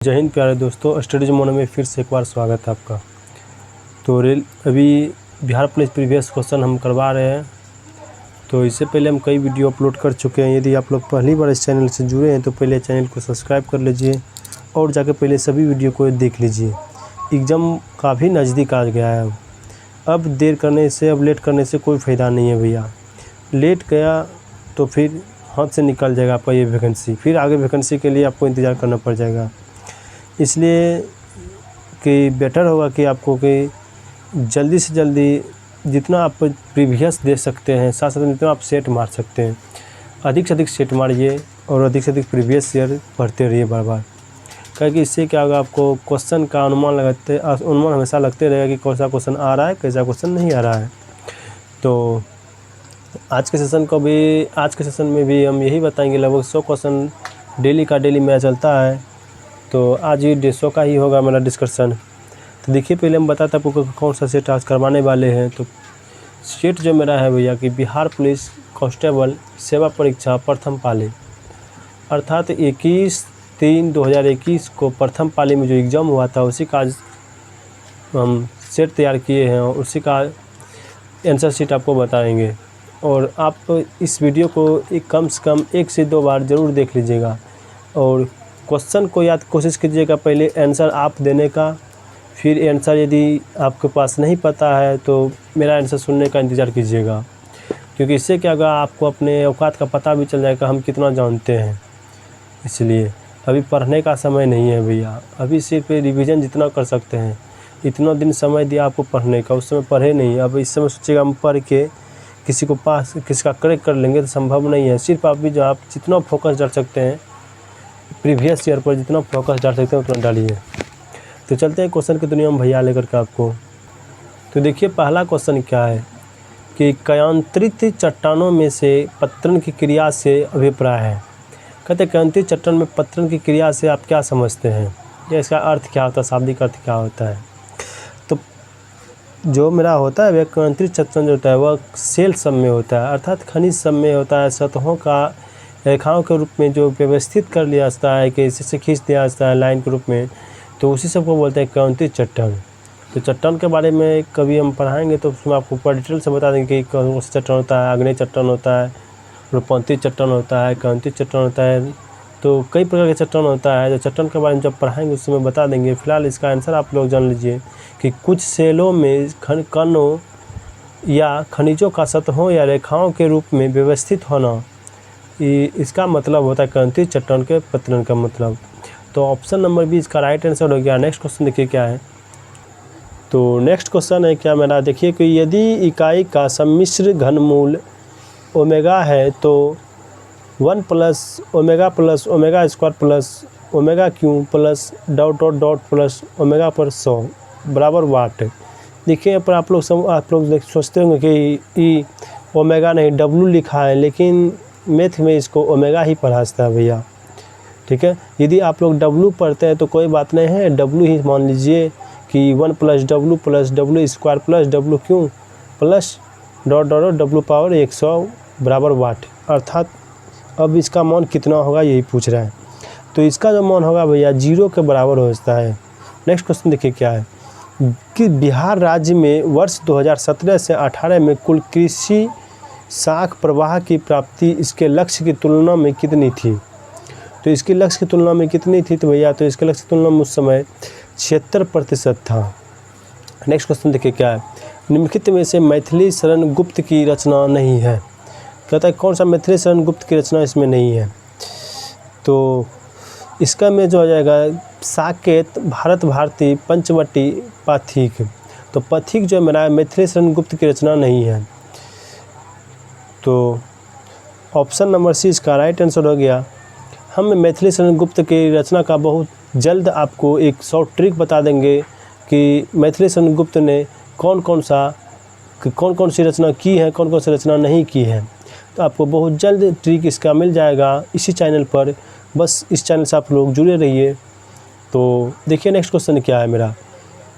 जय हिंद प्यारे दोस्तों, स्टडीज मोनो में फिर से एक बार स्वागत है आपका। तो अभी बिहार पुलिस प्रीवियस क्वेश्चन हम करवा रहे हैं। तो इससे पहले हम कई वीडियो अपलोड कर चुके हैं। यदि आप लोग पहली बार इस चैनल से जुड़े हैं तो पहले चैनल को सब्सक्राइब कर लीजिए और जाके पहले सभी वीडियो को देख लीजिए। एग्ज़ाम काफ़ी नज़दीक आ गया है। अब देर करने से, अब लेट करने से कोई फ़ायदा नहीं है भैया। लेट गया तो फिर हाथ से निकल जाएगा आपका ये वैकेंसी, फिर आगे वैकेंसी के लिए आपको इंतज़ार करना पड़ जाएगा। इसलिए कि बेटर होगा कि आपको कि जल्दी से जल्दी जितना आप प्रीवियस दे सकते हैं, साथ साथ जितना आप सेट मार सकते हैं, अधिक से अधिक सेट मारिए और अधिक से अधिक प्रीवियस ईयर पढ़ते रहिए बार बार। क्योंकि इससे क्या होगा, आपको क्वेश्चन का अनुमान हमेशा लगते रहेगा कि कौन सा क्वेश्चन आ रहा है, कैसा क्वेश्चन नहीं आ रहा है। तो आज के सेशन में भी हम यही बताएंगे। लगभग 100 क्वेश्चन डेली का डेली मेरा चलता है, तो आज ये 150 का ही होगा मेरा डिस्कशन। तो देखिए, पहले हम बताते हैं आपको कौन सा सेट आज करवाने वाले हैं। तो सेट जो मेरा है भैया कि बिहार पुलिस कांस्टेबल सेवा परीक्षा प्रथम पाली, अर्थात 21/3/2021 को प्रथम पाली में जो एग्ज़ाम हुआ था उसी का आज हम सेट तैयार किए हैं और उसी का आंसर शीट आपको बताएंगे। और आप इस वीडियो को कम से कम 1 से 2 बार ज़रूर देख लीजिएगा और क्वेश्चन को याद कोशिश कीजिएगा पहले आंसर आप देने का। फिर आंसर यदि आपके पास नहीं पता है तो मेरा आंसर सुनने का इंतज़ार कीजिएगा, क्योंकि इससे क्या होगा, आपको अपने औकात का पता भी चल जाएगा हम कितना जानते हैं। इसलिए अभी पढ़ने का समय नहीं है भैया, अभी सिर्फ रिवीजन जितना कर सकते हैं। इतना दिन समय दिया आपको पढ़ने का, उस समय पढ़े नहीं। अब इस समय सोचिएगा हम पढ़ के किसी का करेक्ट कर लेंगे तो संभव नहीं है। सिर्फ आप जितना फोकस डाल सकते हैं प्रीवियस ईयर पर, जितना फोकस डाल सकते हैं उतना डालिए। तो चलते हैं क्वेश्चन की दुनिया में भैया लेकर के आपको। तो देखिए, पहला क्वेश्चन क्या है कि कयांत्रित चट्टानों में से पत्तन की क्रिया से अभिप्राय है। कहते हैं कयांत्रित चट्टान में पत्तन की क्रिया से आप क्या समझते हैं, या इसका अर्थ क्या होता है, शाब्दिक अर्थ क्या होता है। तो जो मेरा होता है वह कयांत्रित चट्टान जो होता है वह सेल सब में होता है, अर्थात खनिज सब में होता है। सतहों का रेखाओं के रूप में जो व्यवस्थित कर लिया जाता है कि इसे खींच दिया जाता है लाइन के रूप में, तो उसी सब को बोलते हैं कयांत्रित चट्टान। तो चट्टान के बारे में कभी हम पढ़ाएंगे तो उसमें आपको पूरा डिटेल से बता देंगे कि कौन सा चट्टान होता है, आग्नेय चट्टान होता है, रूपांतरित चट्टान होता है, कयांत्रित चट्टान होता है। तो कई प्रकार के चट्टान होता है। जो चट्टान के बारे में जब पढ़ाएंगे उस समय बता देंगे। फिलहाल इसका आंसर आप लोग जान लीजिए कि कुछ सेलों में कणों या खनिजों का सतहों या रेखाओं के रूप में व्यवस्थित होना, इसका मतलब होता है कयांत्रित चट्टान के पतन का मतलब। तो ऑप्शन नंबर बी इसका राइट आंसर हो गया। नेक्स्ट क्वेश्चन देखिए क्या है। तो नेक्स्ट क्वेश्चन है क्या मेरा, देखिए कि यदि इकाई का सम्मिश्र घनमूल ओमेगा है तो 1 + omega + omega square plus omega cube plus ... plus omega पर 100 बराबर वाट। देखिए यहाँ पर आप लोग सोचते होंगे कि ई ओमेगा नहीं W लिखा है, लेकिन मैथ में इसको ओमेगा ही पढ़ा जाता है भैया। ठीक है, यदि आप लोग W पढ़ते हैं तो कोई बात नहीं है, W ही मान लीजिए कि 1 + W + W square plus W cube plus ... W power 100 बराबर वाट। अर्थात अब इसका मान कितना होगा यही पूछ रहा है। तो इसका जो मान होगा भैया 0 के बराबर हो जाता है। नेक्स्ट क्वेश्चन देखिए क्या है कि बिहार राज्य में वर्ष 2017 से 18 में कुल कृषि साख प्रवाह की प्राप्ति इसके लक्ष्य की तुलना में कितनी थी। तो इसके लक्ष्य की तुलना में कितनी थी, तो भैया तो इसके लक्ष्य की तुलना में उस समय 76% था। नेक्स्ट क्वेश्चन देखिए क्या है, निम्नलिखित में से मैथिली शरण गुप्त की रचना नहीं है। कहता है कौन सा मैथिली शरण गुप्त की रचना इसमें नहीं है। तो इसका में जो हो जाएगा साकेत, भारत भारती, पंचवटी, पथिक। तो पथिक जो मेरा मैथिली शरण गुप्त की रचना नहीं है। तो ऑप्शन नंबर सी इसका राइट आंसर हो गया। हम मैथिली शरण गुप्त की रचना का बहुत जल्द आपको एक शॉर्ट ट्रिक बता देंगे कि मैथिली शरण गुप्त ने कौन कौन सी रचना की है, कौन कौन सी रचना नहीं की है। तो आपको बहुत जल्द ट्रिक इसका मिल जाएगा इसी चैनल पर। बस इस चैनल से आप लोग जुड़े रहिए। तो देखिए नेक्स्ट क्वेश्चन क्या है मेरा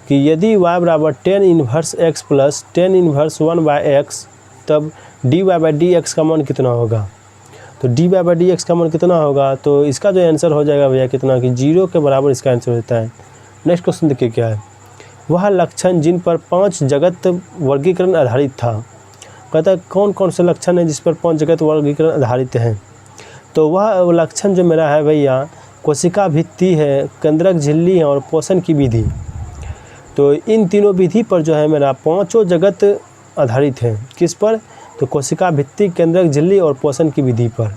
कि यदि y बराबर tan inverse x + tan inverse 1/x तब dy/dx का मान कितना होगा। तो dy/dx का मान कितना होगा, तो इसका जो आंसर हो जाएगा भैया कितना कि 0 के बराबर इसका आंसर होता है। नेक्स्ट क्वेश्चन देखिए क्या है, वह लक्षण जिन पर 5 जगत वर्गीकरण आधारित था। कहता है कौन कौन से लक्षण हैं जिस पर 5 जगत वर्गीकरण आधारित हैं। तो वह लक्षण जो मेरा है भैया कोशिका भित्ति है, केंद्रक झिल्ली है और पोषण की विधि। तो इन तीनों विधि पर जो है मेरा 5 जगत आधारित है। किस पर, तो कोशिका भित्ति, केंद्रक झिल्ली और पोषण की विधि पर।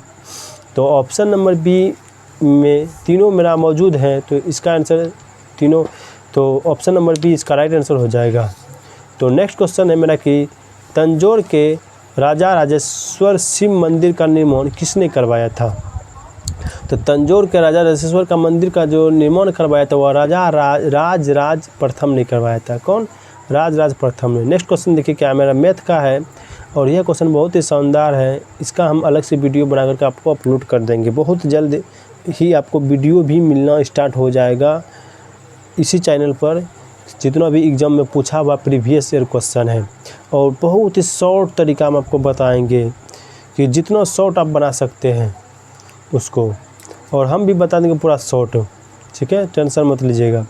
तो ऑप्शन नंबर बी में तीनों मेरा मौजूद हैं, तो इसका आंसर तीनों, तो ऑप्शन नंबर बी इसका राइट आंसर हो जाएगा। तो नेक्स्ट क्वेश्चन है मेरा कि तंजौर के राजा राजेश्वर शिव मंदिर का निर्माण किसने करवाया था। तो तंजौर के राजा राजेश्वर का मंदिर का जो निर्माण करवाया था वह राजा राज प्रथम ने करवाया था। कौन, राज प्रथम ने। नेक्स्ट क्वेश्चन देखिए क्या मेरा मैथ का है और यह क्वेश्चन बहुत ही शानदार है। इसका हम अलग से वीडियो बना करके आपको अपलोड कर देंगे। बहुत जल्द ही आपको वीडियो भी मिलना स्टार्ट हो जाएगा इसी चैनल पर। जितना भी एग्ज़ाम में पूछा हुआ प्रीवियस ईयर क्वेश्चन है और बहुत ही शॉर्ट तरीका में आपको बताएंगे कि जितना शॉर्ट आप बना सकते हैं उसको, और हम भी बता देंगे पूरा शॉर्ट। ठीक है, टेंशन मत लीजिएगा।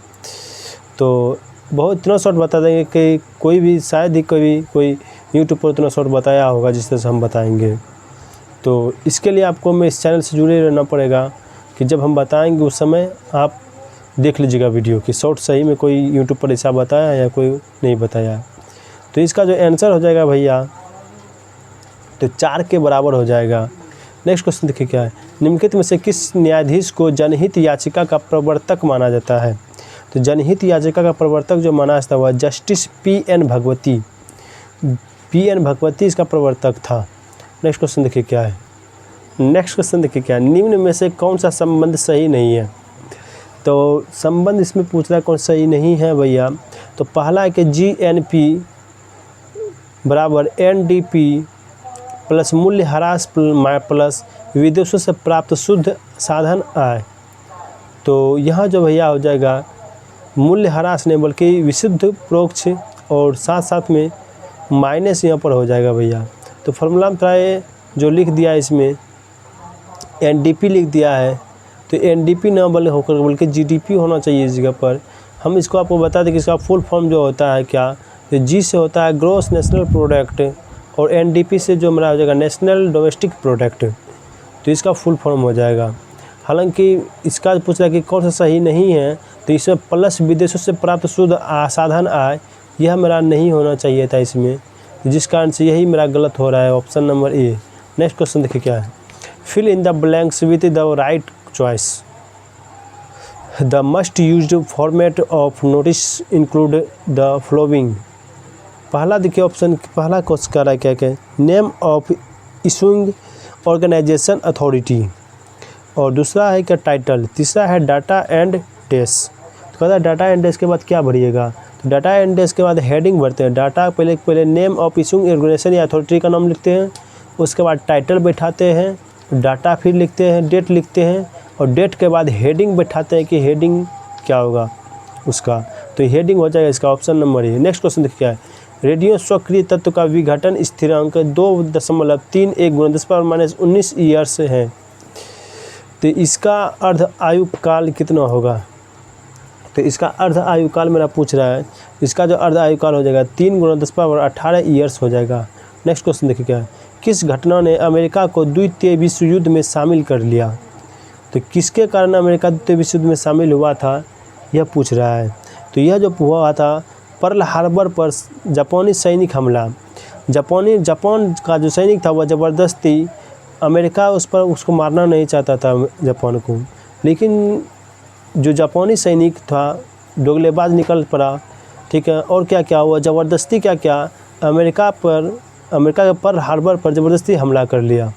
तो बहुत इतना शॉर्ट बता देंगे कि कोई भी शायद ही कोई यूट्यूब पर इतना शॉर्ट बताया होगा जिस तरह से हम बताएंगे। तो इसके लिए आपको मैं इस चैनल से जुड़े रहना पड़ेगा कि जब हम बताएंगे उस समय आप देख लीजिएगा वीडियो कि शॉर्ट सही में कोई यूट्यूब पर ऐसा बताया या कोई नहीं बताया। तो इसका जो आंसर हो जाएगा भैया तो 4 के बराबर हो जाएगा। नेक्स्ट क्वेश्चन देखिए क्या है, निम्नलिखित में से किस न्यायाधीश को जनहित याचिका का प्रवर्तक माना जाता है। तो जनहित याचिका का प्रवर्तक जो माना जाता है वह justice P.N. Bhagwati. P.N. Bhagwati इसका प्रवर्तक था। नेक्स्ट क्वेश्चन देखिए क्या है, नेक्स्ट क्वेश्चन देखिए क्या है, निम्न में से कौन सा संबंध सही नहीं है। तो संबंध इसमें पूछ रहा है कौन सही नहीं है भैया। तो पहला है कि GNP बराबर NDP प्लस मूल्य ह्रास प्लस विदेशों से प्राप्त शुद्ध साधन आय। तो यहाँ जो भैया हो जाएगा मूल्य ह्रास नहीं बल्कि विशुद्ध परोक्ष और साथ साथ में माइनस यहाँ पर हो जाएगा भैया। तो फॉर्मूला में थोड़ा ये जो लिख दिया है इसमें NDP लिख दिया है, तो NDP ना होकर बल्कि GDP होना चाहिए इस जगह पर। हम इसको आपको बता दें कि इसका फुल फॉर्म जो होता है क्या, तो G से होता है ग्रॉस नेशनल प्रोडक्ट और NDP से जो मेरा हो जाएगा नेशनल डोमेस्टिक प्रोडक्ट। तो इसका फुल फॉर्म हो जाएगा। हालांकि इसका पूछ रहा है कि कौन सा सही नहीं है, तो इसमें प्लस विदेशों से प्राप्त शुद्ध साधन आय यह मेरा नहीं होना चाहिए था इसमें, जिस कारण से यही मेरा गलत हो रहा है, option number A. Next question देखिए क्या है, fill in the blanks with the right choice. The must used format of notice include the following. पहला देखिए ऑप्शन, पहला क्वेश्चन कर रहा है क्या क्या, name of issuing organisation authority, और दूसरा है क्या टाइटल, तीसरा है डाटा एंड डेस। तो कहता है डाटा एंड डेस के बाद क्या भरिएगा, तो डाटा एंड डेस के बाद हेडिंग भरते हैं। डाटा पहले नेम ऑफ इशूइंग ऑर्गेनाइजेशन या अथॉरिटी का नाम लिखते हैं, उसके बाद टाइटल बैठाते हैं, डाटा फिर लिखते हैं, डेट लिखते हैं और डेट के बाद हेडिंग बैठाते हैं कि हेडिंग क्या होगा उसका। तो हेडिंग हो जाएगा इसका option number A. Next question देखिए क्या है, रेडियो सक्रिय तत्व का विघटन स्थिरांक 2.31 × 10⁻19 ईयर्स है। तो इसका अर्ध आयु काल कितना होगा। तो इसका अर्ध आयु काल मेरा पूछ रहा है, इसका जो अर्ध आयु काल हो जाएगा 3 × 10⁻18 ईयर्स हो जाएगा। नेक्स्ट क्वेश्चन देखिए क्या है, किस घटना ने अमेरिका को द्वितीय विश्व युद्ध में शामिल कर लिया। तो किसके कारण अमेरिका द्वितीय विश्व युद्ध में शामिल हुआ था यह पूछ रहा है। तो यह जो हुआ था पर्ल हार्बर पर जापानी सैनिक हमला। जापान का जो सैनिक था वह ज़बरदस्ती अमेरिका उसको मारना नहीं चाहता था जापान को, लेकिन जो जापानी सैनिक था दोगलेबाज निकल पड़ा। ठीक है, और क्या क्या हुआ, ज़बरदस्ती क्या अमेरिका के पर्ल हार्बर पर ज़बरदस्ती हमला कर लिया।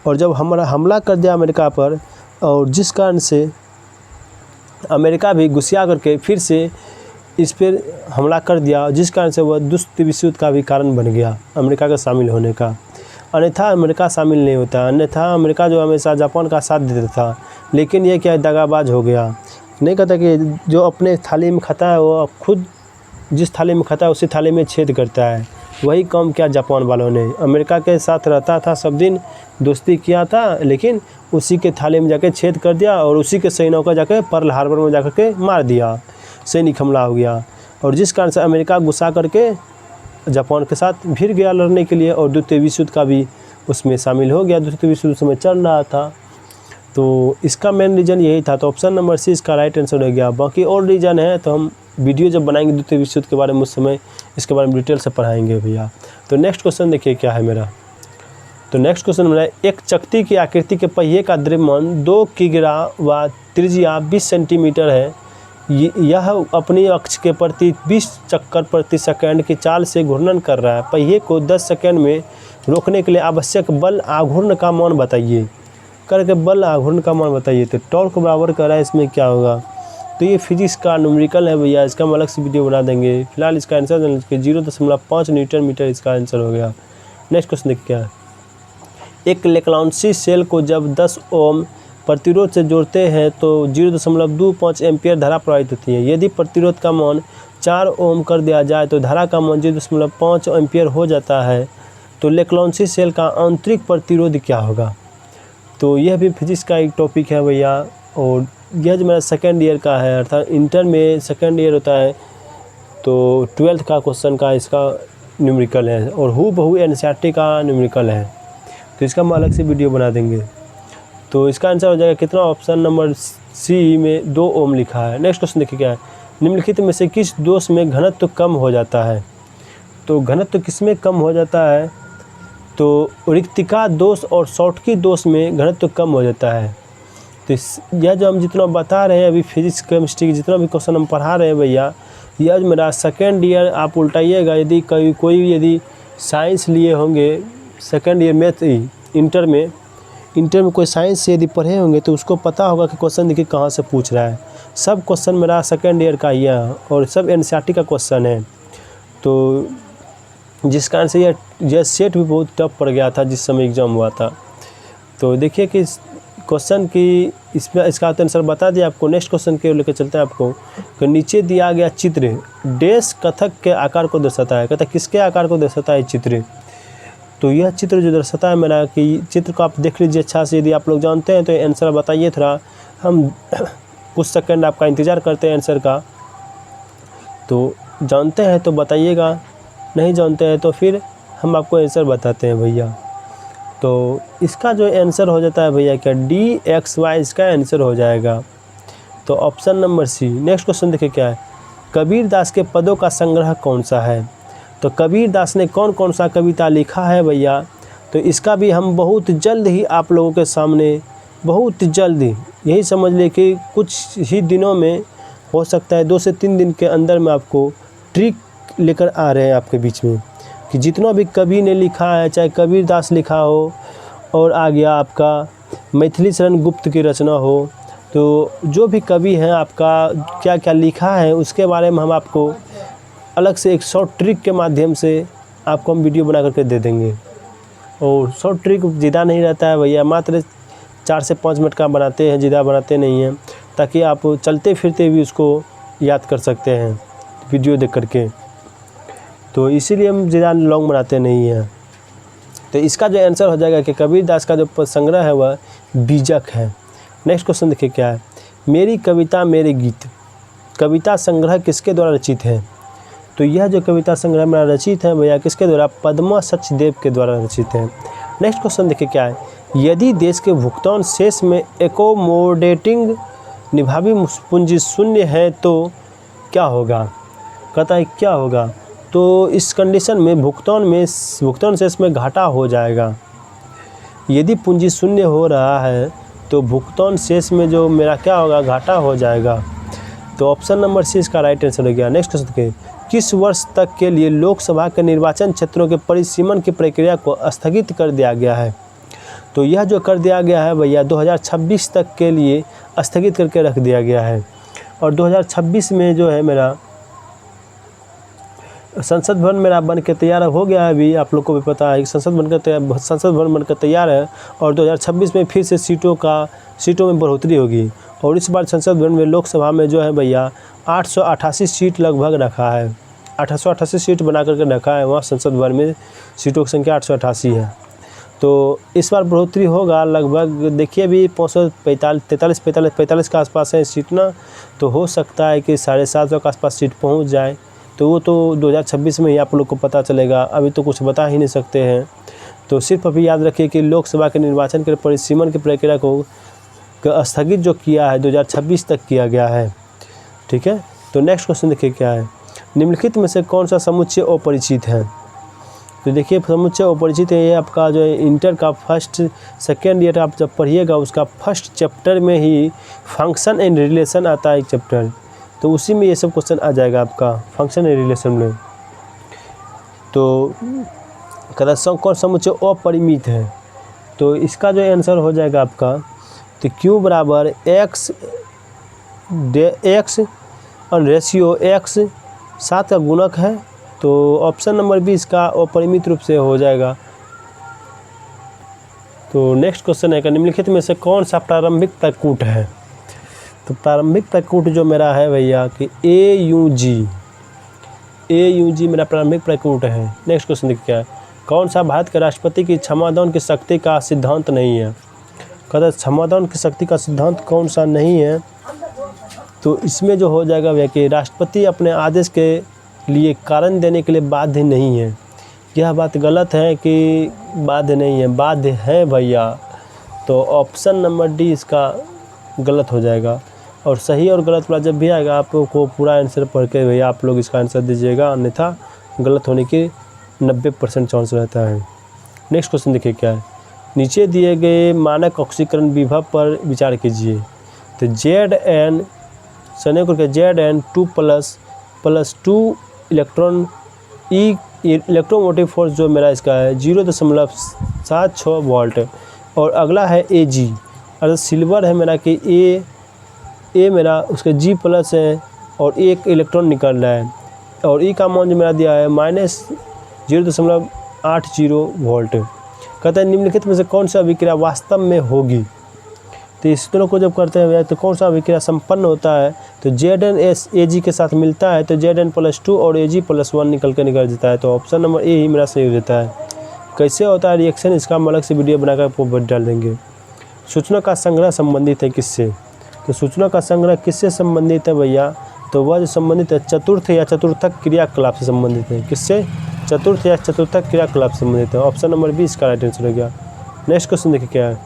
और जब हमारा हमला कर दिया अमेरिका पर, और जिस कारण से अमेरिका भी गुस्सा करके फिर से इस पर हमला कर दिया, जिस कारण से वह द्वितीय विश्व युद्ध का भी कारण बन गया अमेरिका का शामिल होने का। अन्यथा अमेरिका शामिल नहीं होता, अन्यथा अमेरिका जो हमेशा जापान का साथ देता था, लेकिन ये क्या दगाबाज हो गया। नहीं कहता कि जो अपने थाली में खाता है वो खुद जिस थाली में खाता है उसी थाली में छेद करता है। वही काम किया जापान वालों ने। अमेरिका के साथ रहता था, सब दिन दोस्ती किया था, लेकिन उसी के थाली में जाके छेद कर दिया और उसी के सैनिकों को जाके पर्ल हार्बर में जाकर के मार दिया। सैनिक हमला हो गया और जिस कारण से अमेरिका गुस्सा करके जापान के साथ भिड़ गया लड़ने के लिए और द्वितीय विश्व युद्ध का भी उसमें शामिल हो गया। द्वितीय विश्व युद्ध समय चल रहा था, तो इसका मेन रीज़न यही था। तो ऑप्शन नंबर सी इसका राइट आंसर हो गया। बाकी और रीज़न है तो हम वीडियो जब बनाएंगे द्वितीय विश्व युद्ध के बारे में उस समय इसके बारे में डिटेल से पढ़ाएंगे भैया। तो नेक्स्ट क्वेश्चन देखिए क्या है मेरा। तो नेक्स्ट क्वेश्चन मेरा, एक चकती की आकृति के पहिए का द्रव्यमान 2 किग्रा व त्रिज्या 20 सेंटीमीटर है। यह अपनी अक्ष के प्रति 20 चक्कर प्रति सेकंड की चाल से घूर्णन कर रहा है। पहिए को 10 सेकंड में रोकने के लिए आवश्यक बल आघूर्ण का मान बताइए। करके बल आघूर्ण का मान बताइए। तो टॉर्क बराबर कर रहा है, इसमें क्या होगा। तो ये फिजिक्स का न्यूमेरिकल है भैया, इसका हम अलग से वीडियो बना देंगे। फिलहाल इसका आंसर 0.5 न्यूटन मीटर इसका आंसर हो गया। नेक्स्ट क्वेश्चन देखिए क्या है। एक लेक्लाउंसी सेल को जब 10 ओम प्रतिरोध से जोड़ते हैं तो 0.25 एम्पियर धारा प्रवाहित होती है। यदि प्रतिरोध का मान 4 ओम कर दिया जाए तो धारा का मान 0.5 एम्पियर हो जाता है। तो लेक्लाउंसी सेल का आंतरिक प्रतिरोध क्या होगा। तो यह भी फिजिक्स का एक टॉपिक है भैया, और यह जो मेरा सेकेंड ईयर का है, अर्थात इंटर में सेकेंड ईयर होता है, तो 12th का क्वेश्चन का इसका न्यूमेरिकल है और हूबहू एनसीईआरटी का न्यूमेरिकल है। तो इसका हम अलग से वीडियो बना देंगे। तो इसका आंसर हो जाएगा कितना, ऑप्शन नंबर सी में 2 ओम लिखा है। नेक्स्ट क्वेश्चन देखिए क्या है। निम्नलिखित में से किस दोष में घनत्व कम हो जाता है। तो घनत्व किस में कम हो जाता है। तो रिक्तिका दोष और शॉर्टकी दोष में घनत्व कम हो जाता है। तो यह जो हम जितना बता रहे हैं अभी फिजिक्स केमिस्ट्री की जितना भी क्वेश्चन हम पढ़ा रहे हैं भैया, यह मेरा सेकेंड ईयर आप उल्टाइएगा। यदि कोई यदि साइंस लिए होंगे सेकेंड ईयर मैथ इंटर में कोई साइंस से यदि पढ़े होंगे तो उसको पता होगा कि क्वेश्चन देखिए कहाँ से पूछ रहा है। सब क्वेश्चन मेरा सेकेंड ईयर का ही है और सब एनसीईआरटी का क्वेश्चन है। तो जिस कारण से यह सेट भी बहुत टफ पड़ गया था जिस समय एग्ज़ाम हुआ था। तो देखिए कि क्वेश्चन की इसमें इसका आंसर बता दिया आपको। नेक्स्ट क्वेश्चन के लेकर चलते हैं आपको कि नीचे दिया गया चित्र डैश कथक के आकार को दर्शाता है। कथक किसके आकार को दर्शाता है चित्र। तो यह चित्र जो दर्शाता है मेरा कि चित्र को आप देख लीजिए अच्छा से। यदि आप लोग जानते हैं तो आंसर बताइए, थोड़ा हम कुछ सेकंड आपका इंतज़ार करते हैं आंसर का। तो जानते हैं तो बताइएगा, नहीं जानते हैं तो फिर हम आपको आंसर बताते हैं भैया। तो इसका जो आंसर हो जाता है भैया क्या, DXY इसका आंसर हो जाएगा। तो option number C. Next question देखिए क्या है। कबीर दास के पदों का संग्रह कौन सा है। तो कबीर दास ने कौन कौन सा कविता लिखा है भैया। तो इसका भी हम बहुत जल्द ही आप लोगों के सामने, बहुत जल्द ही, यही समझ ले कि कुछ ही दिनों में, हो सकता है 2 से 3 दिन के अंदर में आपको ट्रिक लेकर आ रहे हैं आपके बीच में कि जितना भी कवि ने लिखा है, चाहे कबीर दास लिखा हो और आ गया आपका मैथिली शरण गुप्त की रचना हो, तो जो भी कवि हैं आपका क्या क्या लिखा है उसके बारे में हम आपको अलग से एक शॉर्ट ट्रिक के माध्यम से आपको हम वीडियो बना करके दे देंगे। और शॉर्ट ट्रिक ज़्यादा नहीं रहता है भैया, मात्र 4 से 5 मिनट का बनाते हैं, ज़्यादा बनाते नहीं हैं, ताकि आप चलते फिरते भी उसको याद कर सकते हैं वीडियो देख करके। तो इसीलिए हम ज़्यादा लॉन्ग बनाते नहीं हैं। तो इसका जो आंसर हो जाएगा कि कबीर दास का जो संग्रह है वह बीजक है। नेक्स्ट क्वेश्चन देखिए क्या है। मेरी कविता मेरे गीत कविता संग्रह किसके द्वारा रचित है। तो यह जो कविता संग्रह मेरा रचित है भैया किसके द्वारा, पद्मा सचदेव के द्वारा रचित है। नेक्स्ट क्वेश्चन देखिए क्या है। यदि देश के भुगतान शेष में एकोमोडेटिंग निभावी पूंजी शून्य है तो क्या होगा। कहता है क्या होगा। तो इस कंडीशन में भुगतान शेष में घाटा हो जाएगा। यदि पूंजी शून्य हो रहा है तो भुगतान शेष में जो मेरा क्या होगा, घाटा हो जाएगा। तो ऑप्शन नंबर सी इसका राइट आंसर हो गया। नेक्स्ट क्वेश्चन के, किस वर्ष तक के लिए लोकसभा के निर्वाचन क्षेत्रों के परिसीमन की प्रक्रिया को स्थगित कर दिया गया है। तो यह जो कर दिया गया है भैया 2026 तक के लिए स्थगित करके रख दिया गया है। और 2026 में जो है मेरा संसद भवन मेरा बन के तैयार हो गया है। अभी आप लोग को भी पता है कि संसद भवन बनकर तैयार है और 2026 में फिर से सीटों में बढ़ोतरी होगी। और इस बार संसद भवन में लोकसभा में जो है भैया 888 सीट लगभग रखा है। 888 सीट बना करके रखा है वहाँ संसद भवन में, सीटों की संख्या 888 है। तो इस बार बढ़ोतरी होगा लगभग, देखिए अभी 45 के आसपास है सीट ना, तो हो सकता है कि 750 के आसपास सीट पहुंच जाए। तो वो तो 2026 में ही आप लोग को पता चलेगा, अभी तो कुछ बता ही नहीं सकते हैं। तो सिर्फ अभी याद रखिए कि लोकसभा के निर्वाचन के परिसीमन की प्रक्रिया को स्थगित जो किया है 2026 तक किया गया है, ठीक है। तो नेक्स्ट क्वेश्चन देखिए क्या है, निम्नलिखित में से कौन सा समुच्चय अपरिचित है। तो देखिए समुच्चय अपरिचित है, ये आपका जो है इंटर का फर्स्ट सेकेंड ईयर आप जब पढ़िएगा उसका फर्स्ट चैप्टर में ही फंक्शन एंड रिलेशन आता है एक चैप्टर, तो उसी में ये सब क्वेश्चन आ जाएगा आपका फंक्शन एंड रिलेशन में। तो कहता कौन समुच्चय अपरिमित है, तो इसका जो आंसर हो जाएगा आपका, तो Q बराबर x और रेशियो x 7 का गुणक है। तो ऑप्शन नंबर बी इसका अपरिमित रूप से हो जाएगा। तो नेक्स्ट क्वेश्चन है कि निम्नलिखित में से कौन सा प्रारंभिक प्रकूट है। तो प्रारंभिक प्रकूट जो मेरा है भैया कि AUG मेरा प्रारंभिक प्रकूट है। नेक्स्ट क्वेश्चन देखिए क्या है, कौन सा भारत के राष्ट्रपति की क्षमादान की शक्ति का सिद्धांत नहीं है। कहता है क्षमादान की शक्ति का सिद्धांत कौन सा नहीं है, तो इसमें जो हो जाएगा भैया कि राष्ट्रपति अपने आदेश के लिए कारण देने के लिए बाध्य नहीं है। यह बात गलत है कि बाध्य नहीं है, बाध्य है भैया। तो ऑप्शन नंबर डी इसका गलत हो जाएगा। और सही और गलत वाला जब भी आएगा आपको पूरा आंसर पढ़ के भैया आप लोग इसका आंसर दीजिएगा, अन्यथा गलत होने की 90% चांस रहता है। नेक्स्ट क्वेश्चन देखिए क्या है, नीचे दिए गए मानक ऑक्सीकरण विभव पर विचार कीजिए। तो Zn सने करके Zn 2+2 इलेक्ट्रॉन इलेक्ट्रोमोटिव फोर्स जो मेरा इसका है 0.76 वोल्ट। और अगला है Ag, अर्थात सिल्वर है मेरा कि ए मेरा उसके G+ है और एक इलेक्ट्रॉन निकल रहा है। और E का मान जो मेरा दिया है -0.80 वोल्ट। कहते हैं निम्नलिखित में से कौन सा अभिक्रिया वास्तव में होगी। तो इस दोनों को जब करते हैं तो कौन सा अभिक्रिया संपन्न होता है, तो Zn Ag के साथ मिलता है तो Zn+2 और Ag+1 निकल जाता है। तो ऑप्शन नंबर ए ही मेरा सही हो जाता है। कैसे होता है रिएक्शन, इसका हम अलग से वीडियो बनाकर आपको डाल देंगे। सूचना का संग्रह संबंधित है किससे, तो सूचना का संग्रह किससे संबंधित है भैया, तो वह जो संबंधित है चतुर्थ या चतुर्थक क्रियाकलाप से संबंधित है। किससे, चतुर्थ या चतुर्थक क्रियाकलाप से संबंधित है। ऑप्शन नंबर बी इसका राइट आंसर हो गया। नेक्स्ट क्वेश्चन देखिए क्या है,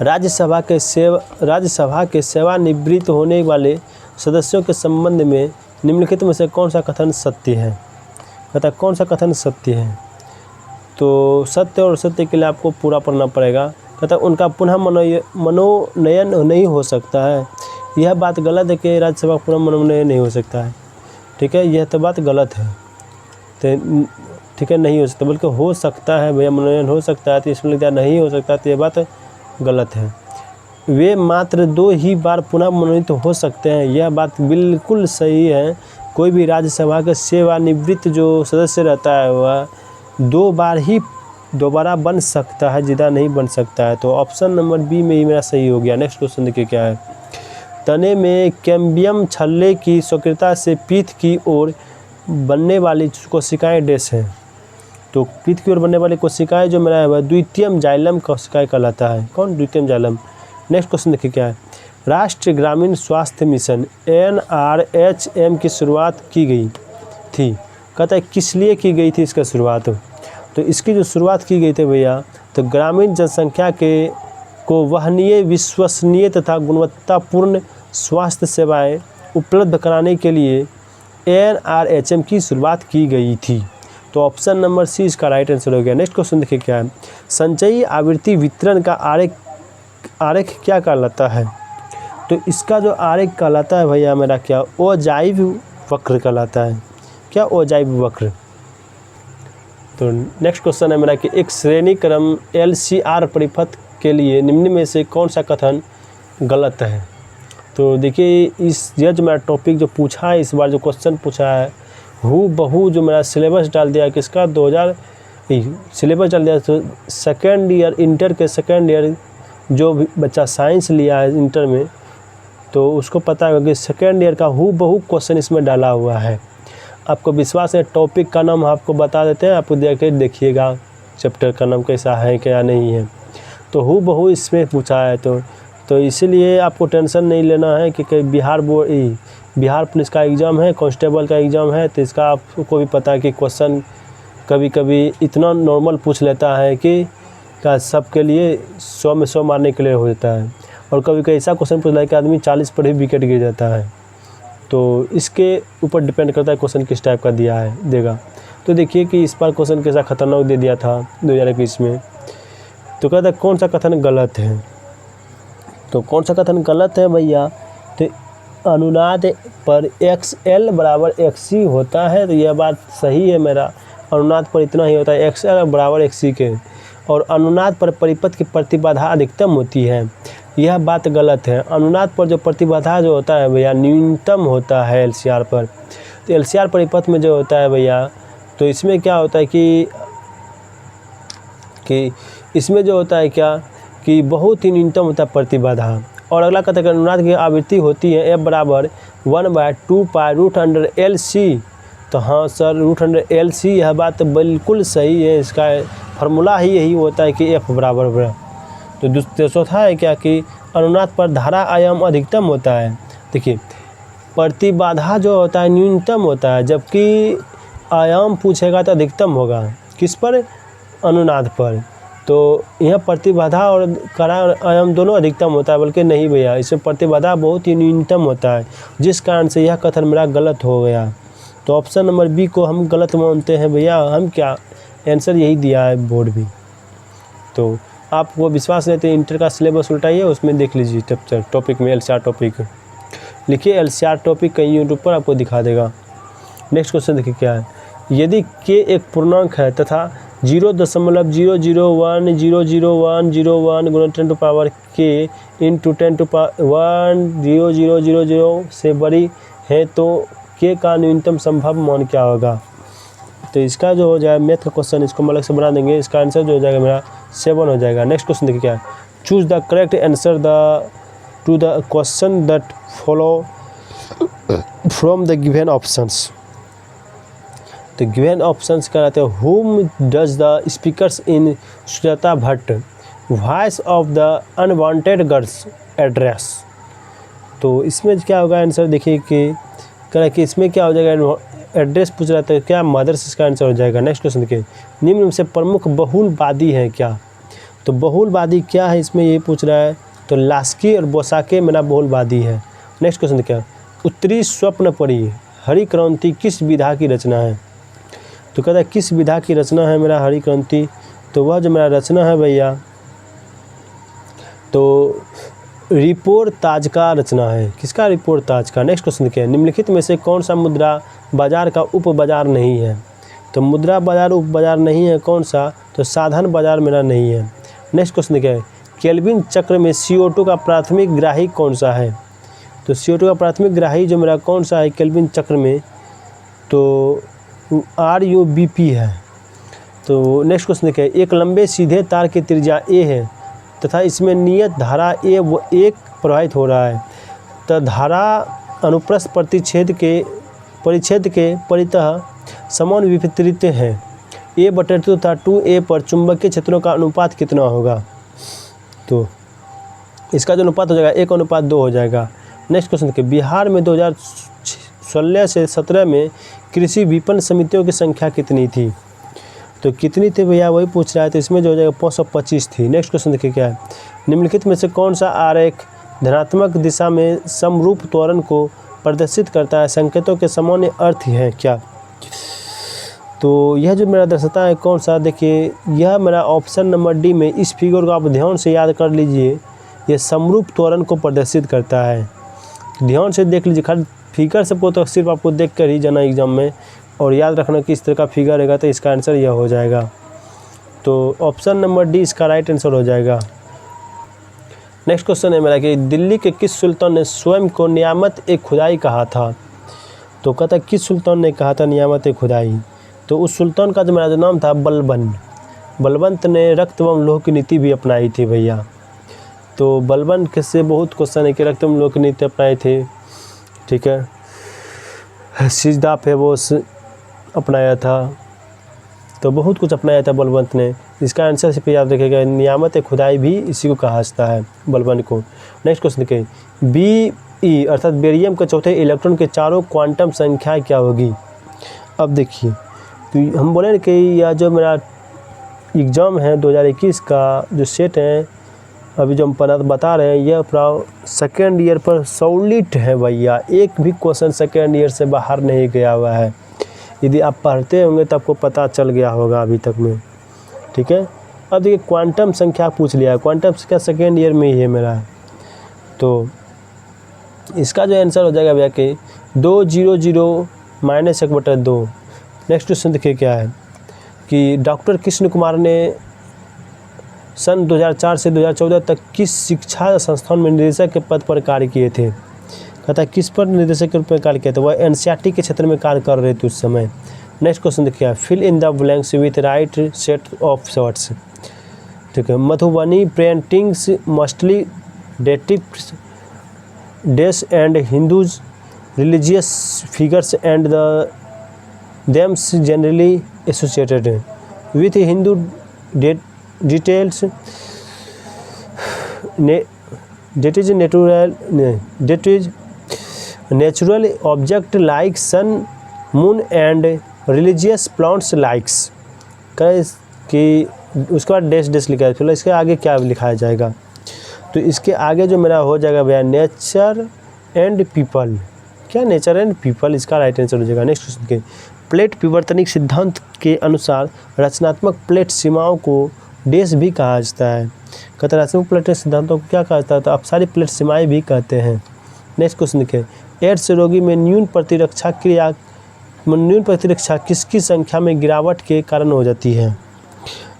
राज्यसभा के सेवानिवृत्त होने वाले सदस्यों के संबंध में निम्नलिखित में से कौन सा कथन सत्य है। कहता कौन सा कथन सत्य है, तो सत्य और सत्य के लिए आपको पूरा पढ़ना पड़ेगा। कहता उनका पुनः मनोनयन नहीं हो सकता है। यह बात गलत है कि राज्यसभा का पुनः मनोनयन नहीं हो सकता है, ठीक है, यह तो बात गलत है। तो ठीक है, नहीं हो सकता, बल्कि हो सकता है भैया, मनोनयन हो सकता है। तो इसमें लिखा नहीं हो सकता, तो यह बात गलत है। वे मात्र 2 ही बार पुनः मनोनीत हो सकते हैं, यह बात बिल्कुल सही है। कोई भी राज्यसभा का सेवानिवृत्त जो सदस्य रहता है वह 2 बार ही दोबारा बन सकता है, ज़्यादा नहीं बन सकता है। तो ऑप्शन नंबर बी में ही मेरा सही हो गया। नेक्स्ट क्वेश्चन देखिए क्या है, तने में कैम्बियम छल्ले की सक्रियता से पीठ की ओर बनने वाली कोशिकाएं डैश हैं। तो पीठ की ओर बनने वाली कोशिकाएं जो मेरा है वह द्वितीयम जाइलम कोशिकाएं कहलाता है। कौन, द्वितीयम जाइलम। नेक्स्ट क्वेश्चन देखिए क्या है, राष्ट्रीय ग्रामीण स्वास्थ्य मिशन NRHM की शुरुआत की गई थी। कहता है किस लिए की गई थी इसका शुरुआत, तो इसकी जो शुरुआत की गई थी भैया, तो ग्रामीण जनसंख्या को वहनीय, विश्वसनीय तथा गुणवत्तापूर्ण स्वास्थ्य सेवाएं उपलब्ध कराने के लिए NRHM की शुरुआत की गई थी। तो ऑप्शन नंबर सी इसका राइट आंसर हो गया। नेक्स्ट क्वेश्चन देखिए क्या है, संचयी आवृत्ति वितरण का आरेख क्या कहलाता है। तो इसका जो आरेख कहलाता है भैया मेरा क्या, ओजाइव वक्र कहलाता है। क्या, ओजाइव वक्र। तो नेक्स्ट क्वेश्चन है मेरा कि एक श्रेणी क्रम LCR परिपथ के लिए निम्न में से कौन सा कथन गलत है। तो देखिए यह जो मेरा टॉपिक जो पूछा है, इस बार जो क्वेश्चन पूछा है हूबहू जो मेरा सिलेबस डाल दिया है किसका, 2000 सिलेबस डाल दिया। तो सेकेंड ईयर इंटर के सेकेंड ईयर जो भी बच्चा साइंस लिया है इंटर में, तो उसको पता है कि सेकेंड ईयर का हूबहू क्वेश्चन इसमें डाला हुआ है। आपको विश्वास है टॉपिक का नाम आपको बता देते हैं, आपको देखिएगा चैप्टर का नाम कैसा है क्या नहीं है। तो हूबहू इसमें पूछा है, तो इसीलिए आपको टेंशन नहीं लेना है कि बिहार पुलिस का एग्ज़ाम है, कांस्टेबल का एग्ज़ाम है, तो इसका आपको भी पता है कि क्वेश्चन कभी कभी इतना नॉर्मल पूछ लेता है कि क्या सबके लिए 100 में 100 मारने के लिए हो जाता है, और कभी कभी ऐसा क्वेश्चन पूछ लेता है कि आदमी 40 पर ही विकेट गिर जाता है। तो इसके ऊपर डिपेंड करता है क्वेश्चन किस टाइप का देगा। तो देखिए कि इस बार क्वेश्चन कैसा खतरनाक दे दिया था 2021 में। तो कहता है कौन सा कथन गलत है, तो कौन सा कथन गलत है भैया, तो अनुनाद पर XL बराबर XC होता है, तो यह बात सही है मेरा। अनुनाद पर इतना ही होता है XL बराबर XC के, और अनुनाद पर परिपथ की प्रतिबाधा अधिकतम होती है, यह बात गलत है। अनुनाद पर जो प्रतिबाधा जो होता है भैया न्यूनतम होता है LCR पर। तो LCR परिपथ में जो होता है भैया, तो इसमें क्या होता है कि इसमें जो होता है क्या कि बहुत ही न्यूनतम होता है प्रतिबाधा। और अगला कहता है कि अनुनाद की आवृत्ति होती है F बराबर 1/2π√LC। तो हाँ सर, √LC यह बात बिल्कुल सही है, इसका फार्मूला ही यही होता है कि F बराबर। तो चौथा है क्या कि अनुनाद पर धारा आयाम अधिकतम होता है। देखिए प्रतिबाधा जो होता है न्यूनतम होता है, जबकि आयाम पूछेगा तो अधिकतम होगा। किस पर? अनुनाद पर। तो यह प्रतिबाधा और कड़ा आयाम दोनों अधिकतम होता है, बल्कि नहीं भैया, इसमें प्रतिबाधा बहुत ही न्यूनतम होता है, जिस कारण से यह कथन मेरा गलत हो गया। तो ऑप्शन नंबर बी को हम गलत मानते हैं भैया। हम क्या आंसर यही दिया है बोर्ड भी। तो आपको विश्वास नहीं तो इंटर का सिलेबस उल्टाइए, उसमें देख लीजिए टॉपिक में LCR टॉपिक लिखिए, LCR टॉपिक कहीं यूट्यूब पर आपको दिखा देगा। नेक्स्ट क्वेश्चन देखिए क्या है। यदि k एक पूर्णांक है तथा 0.00100101 गुणा 10 to power k into 10 to power 10000 से बड़ी है, तो k का न्यूनतम संभव मान क्या होगा। तो इसका जो हो जाए मैथ का क्वेश्चन, इसको हम अलग से बना देंगे। इसका आंसर जो हो जाएगा मेरा 7 हो जाएगा। नेक्स्ट क्वेश्चन देखिए क्या है। Choose the correct answer to the question that follow from the given options. तो गिवन ऑप्शंस कराते हैं। Whom does the speakers in Sujata Bhatt voice of the unwanted girls address. तो इसमें क्या होगा आंसर, देखिए कि इसमें क्या हो जाएगा, एड्रेस पूछ रहा था क्या, मदर्स इसका आंसर हो जाएगा। नेक्स्ट क्वेश्चन देखिए, निम्न में से प्रमुख बहुलवादी है क्या। तो बहुलवादी क्या है इसमें ये पूछ रहा है, तो लास्की और बोसाके मेरा बहुलवादी है। नेक्स्ट क्वेश्चन देखिए, उत्तरी स्वप्नपरी हरि क्रांति किस विधा की रचना है। तो कहता है किस विधा की रचना है मेरा हरि क्रांति, तो वह जो मेरा रचना है भैया, तो रिपोर्ताज का रचना है। किसका? रिपोर्ताज का। नेक्स्ट क्वेश्चन देखिए, निम्नलिखित में से कौन सा मुद्रा बाजार का उप बाजार नहीं है। तो मुद्रा बाजार उप बाजार नहीं है कौन सा, तो साधन बाजार मेरा नहीं है। नेक्स्ट क्वेश्चन देखिए, केल्विन चक्र में CO2 का प्राथमिक ग्राही कौन सा है। तो CO2 का प्राथमिक ग्राही जो मेरा कौन सा है केल्विन चक्र में, तो RUBP है। तो नेक्स्ट क्वेश्चन देखिए, एक लंबे सीधे तार की त्रिज्या A है तथा इसमें नियत धारा A1 प्रवाहित हो रहा है, तो धारा अनुप्रस्थ परिच्छेद के परितः समान विपरीत है। A/2 तथा 2A पर चुंबकीय क्षेत्रों का अनुपात कितना होगा। तो इसका जो अनुपात हो जाएगा 1:2 हो जाएगा। नेक्स्ट क्वेश्चन देखिए, बिहार में 2016 से 17 में कृषि विपणन समितियों की संख्या कितनी थी। तो कितनी थी भैया वही पूछ रहा है, तो इसमें जो हो जाएगा 525 थी। नेक्स्ट क्वेश्चन देखिए क्या है, निम्नलिखित में से कौन सा आरेख धनात्मक दिशा में समरूप त्वरण को प्रदर्शित करता है, संकेतों के सामान्य अर्थ है क्या। तो यह जो मेरा दर्शाता है कौन सा, देखिए यह मेरा ऑप्शन नंबर डी में, इस फिगर को आप ध्यान से याद कर लीजिए, यह समरूप त्वरण को प्रदर्शित करता है। ध्यान से देख लीजिए, खाली फिगर सबको तो सिर्फ आपको देख कर ही जाना एग्जाम में, और याद रखना कि इस तरह का फिगर रहेगा तो इसका आंसर यह हो जाएगा। तो ऑप्शन नंबर डी इसका राइट आंसर हो जाएगा। नेक्स्ट क्वेश्चन है मेरा कि दिल्ली के किस सुल्तान ने स्वयं को नियामत-ए खुदाई कहा था। तो कहता है किस सुल्तान ने कहा था नियामत-ए खुदाई। तो उस सुल्तान का जो मेरा जो नाम था बलबंत ने रक्त एवं लोह की नीति भी अपनाई थी भैया। तो बलबंत से बहुत क्वेश्चन है कि रक्त एवं लोह की नीति अपनाए थे, ठीक है। सिजदा फेबोस अपनाया था, तो बहुत कुछ अपनाया था बलवंत ने। इसका आंसर सिर्फ याद रखिएगा, नियामत खुदाई भी इसी को कहा जाता है, बलवंत को। नेक्स्ट क्वेश्चन देखिए, BE अर्थात बेरियम के चौथे इलेक्ट्रॉन के चारों क्वांटम संख्या क्या होगी। अब देखिए, तो हम बोले कि यह जो मेरा एग्ज़ाम है 2021 का जो सेट है, अभी जो हम बता रहे हैं, यह प्राव सेकेंड ईयर पर सॉलिड है भैया। एक भी क्वेश्चन सेकेंड ईयर से बाहर नहीं गया हुआ है। यदि आप पढ़ते होंगे तो आपको पता चल गया होगा अभी तक में, ठीक है। अब देखिए, क्वांटम संख्या पूछ लिया है, क्वांटम संख्या सेकेंड ईयर में ही है मेरा, तो इसका जो आंसर हो जाएगा भैया कि 200 - 1/2। नेक्स्ट क्वेश्चन देखिए क्या है कि डॉक्टर कृष्ण कुमार ने सन 2004 से 2014 तक किस शिक्षा संस्थान में निदेशक के पद पर कार्य किए थे। कहता है किस पर निदेशक के रूप में कार्य किया था, वह NCERT के क्षेत्र में कार्य कर रहे थे उस समय। नेक्स्ट क्वेश्चन देखिए, fill in the blanks with right set of words. ठीक है, Madhubani paintings mostly depicts deities and Hindus religious figures and the themes generally associated with Hindu details that is natural object like sun, moon and religious plants likes। कि उसके बाद dash लिखा है, फिर इसके आगे क्या लिखाया जाएगा, तो इसके आगे जो मेरा हो जाएगा भैया नेचर एंड पीपल। क्या नेचर एंड पीपल, इसका राइट आंसर हो जाएगा। नेक्स्ट क्वेश्चन के, प्लेट विवर्तनिक सिद्धांत के अनुसार रचनात्मक प्लेट सीमाओं को डैश भी कहा जाता है। कहते हैं रचनात्मक प्लेट सिद्धांतों को क्या कहा जाता है, तो आप सारी प्लेट सीमाएँ भी कहते हैं। नेक्स्ट क्वेश्चन देखिए, एड्स रोगी में न्यून प्रतिरक्षा किसकी संख्या में गिरावट के कारण हो जाती है।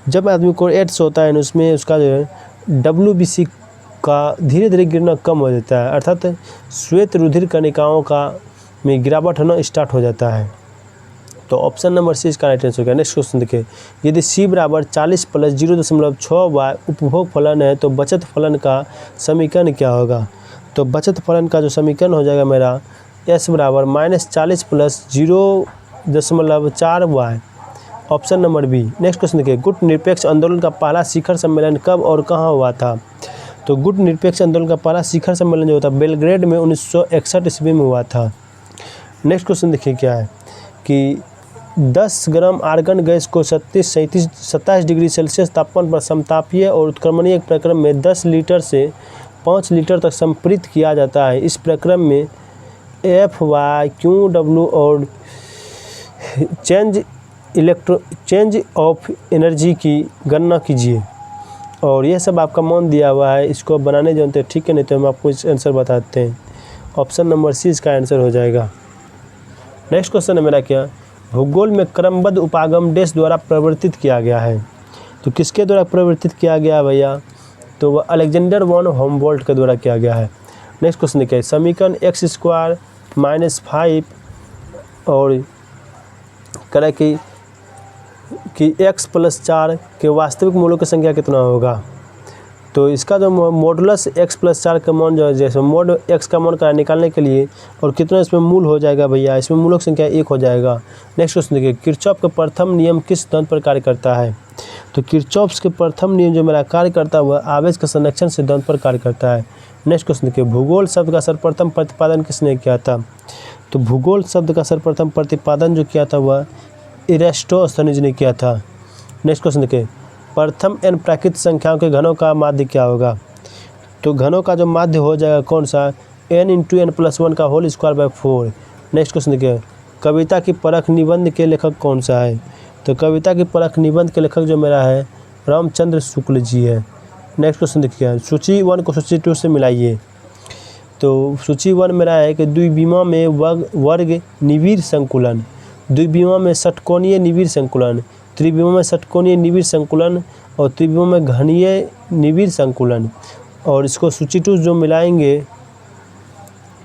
जब आदमी को एड्स होता है उसमें उसका जो है WBC का धीरे धीरे गिरना कम हो जाता है, अर्थात श्वेत रुधिर कणिकाओं का में गिरावट होना स्टार्ट हो जाता है। तो ऑप्शन नंबर सी इसका राइट आंसर होगा। नेक्स्ट क्वेश्चन देखिए, यदि C = 40 + 0.6 उपभोग फलन है तो बचत फलन का समीकरण क्या होगा। तो बचत फलन का जो समीकरण हो जाएगा मेरा S = -40 + 0.4 option number B. Next question देखिए, गुट निरपेक्ष आंदोलन का पहला शिखर सम्मेलन कब और कहाँ हुआ था। तो गुट निरपेक्ष आंदोलन का पहला शिखर सम्मेलन जो था बेलग्रेड में 1961 ईस्वी में हुआ था। नेक्स्ट क्वेश्चन देखिए क्या है कि 10 ग्राम आर्गन गैस को 27 डिग्री सेल्सियस तापमान पर समतापीय और उत्क्रमणीय प्रक्रम में 10 लीटर से 5 लीटर तक संपीड़ित किया जाता है। इस प्रक्रम में FY, QW और चेंज ऑफ एनर्जी की गणना कीजिए। और यह सब आपका मान दिया हुआ है, इसको बनाने जानते हैं, ठीक है, नहीं तो हम आपको इस आंसर बताते हैं। ऑप्शन नंबर सी इसका आंसर हो जाएगा। नेक्स्ट क्वेश्चन है मेरा क्या, भूगोल में क्रमबद्ध उपागम डैश द्वारा प्रवर्तित किया गया है। तो किसके द्वारा प्रवर्तित किया गया भैया, तो वह अलेक्जेंडर वॉन होमबोल्ट के द्वारा किया गया है। नेक्स्ट क्वेश्चन देखिए, समीकरण x² - 5 और करें कि x + 4 के वास्तविक मूलों की संख्या कितना होगा। तो इसका जो मॉडुलस x + 4 का मान जो है, जैसे मोड x का मान का निकालने के लिए और कितना इसमें मूल हो जाएगा भैया, इसमें मूलों की संख्या 1 हो जाएगा। नेक्स्ट क्वेश्चन देखिए, किरचॉफ का प्रथम नियम किस सिद्धांत पर कार्य करता है। तो किरचॉफ के प्रथम नियम जो मेरा कार्य करता है वह आवेश का संरक्षण सिद्धांत पर कार्य करता है। नेक्स्ट क्वेश्चन देखिए, भूगोल शब्द का सर्वप्रथम प्रतिपादन किसने किया था। तो भूगोल शब्द का सर्वप्रथम प्रतिपादन जो किया था वह इरेस्टोस्थनीज ने किया था। नेक्स्ट क्वेश्चन देखिए, प्रथम n प्राकृतिक संख्याओं के घनों का माध्य क्या होगा। तो घनों का जो माध्य हो जाएगा कौन सा, n × n + 1 का whole square by 4। Next question देखिए, कविता की परख निबंध के लेखक कौन सा है। तो कविता की परख निबंध के लेखक जो मेरा है रामचंद्र शुक्ल जी है। नेक्स्ट क्वेश्चन देखिए, सूची 1 को सूची 2 से मिलाइए। तो सूची 1 मेरा है कि द्विविमा में वर्ग निविड़ संकुलन, द्विविमा में षटकोणीय निविड़ संकुलन, त्रिविमा में षटकोणीय निविड़ संकुलन और त्रिविमा में घनीय निविड़ संकुलन। और इसको सूची 2 जो मिलाएंगे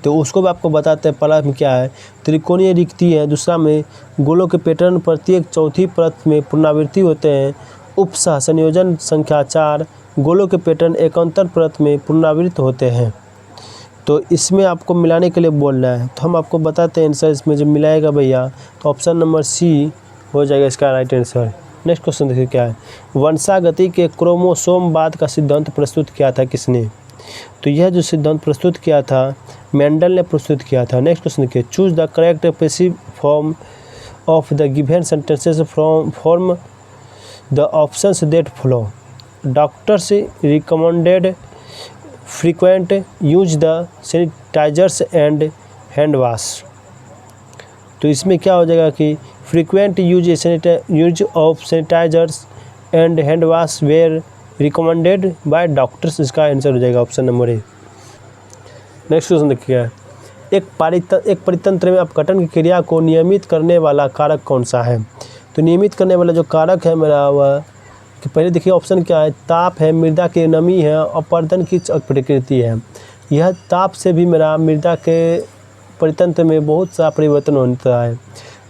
तो उसको भी आपको बताते हैं। पहला में क्या है, त्रिकोणीय रिक्ति है, दूसरा में गोलों के पैटर्न प्रत्येक चौथी परत में पुनरावृत्ति होते हैं। उपसह संयोजन संख्या 4 गोलों के पैटर्न एकांतर परत में पुनरावृत्त होते हैं। तो इसमें आपको मिलाने के लिए बोल रहा है, तो हम आपको बताते हैं आंसर इसमें जब मिलाएगा भैया तो ऑप्शन नंबर सी हो जाएगा इसका राइट आंसर। नेक्स्ट क्वेश्चन देखिए क्या है, वंशागति के क्रोमोसोमवाद का सिद्धांत प्रस्तुत किया था किसने? तो यह जो सिद्धांत प्रस्तुत किया था मेंडल ने प्रस्तुत किया था। नेक्स्ट क्वेश्चन देखिए, choose the correct passive form of the given sentences form the options that follow. Doctors recommended frequent use the sanitisers and hand wash. तो इसमें क्या हो जाएगा कि frequent use of sanitisers and hand wash were recommended by doctors, इसका answer हो जाएगा option number A. Next question देखिए, एक परितंत्र में अपघटन की क्रिया को नियमित करने वाला कारक कौन सा है? तो नियमित करने वाला जो कारक है मेरा वह कि पहले देखिए ऑप्शन क्या है, ताप है, मृदा की नमी है, अपरदन की प्रकृति है। यह ताप से भी मेरा मृदा के परितंत्र में बहुत सा परिवर्तन होता है।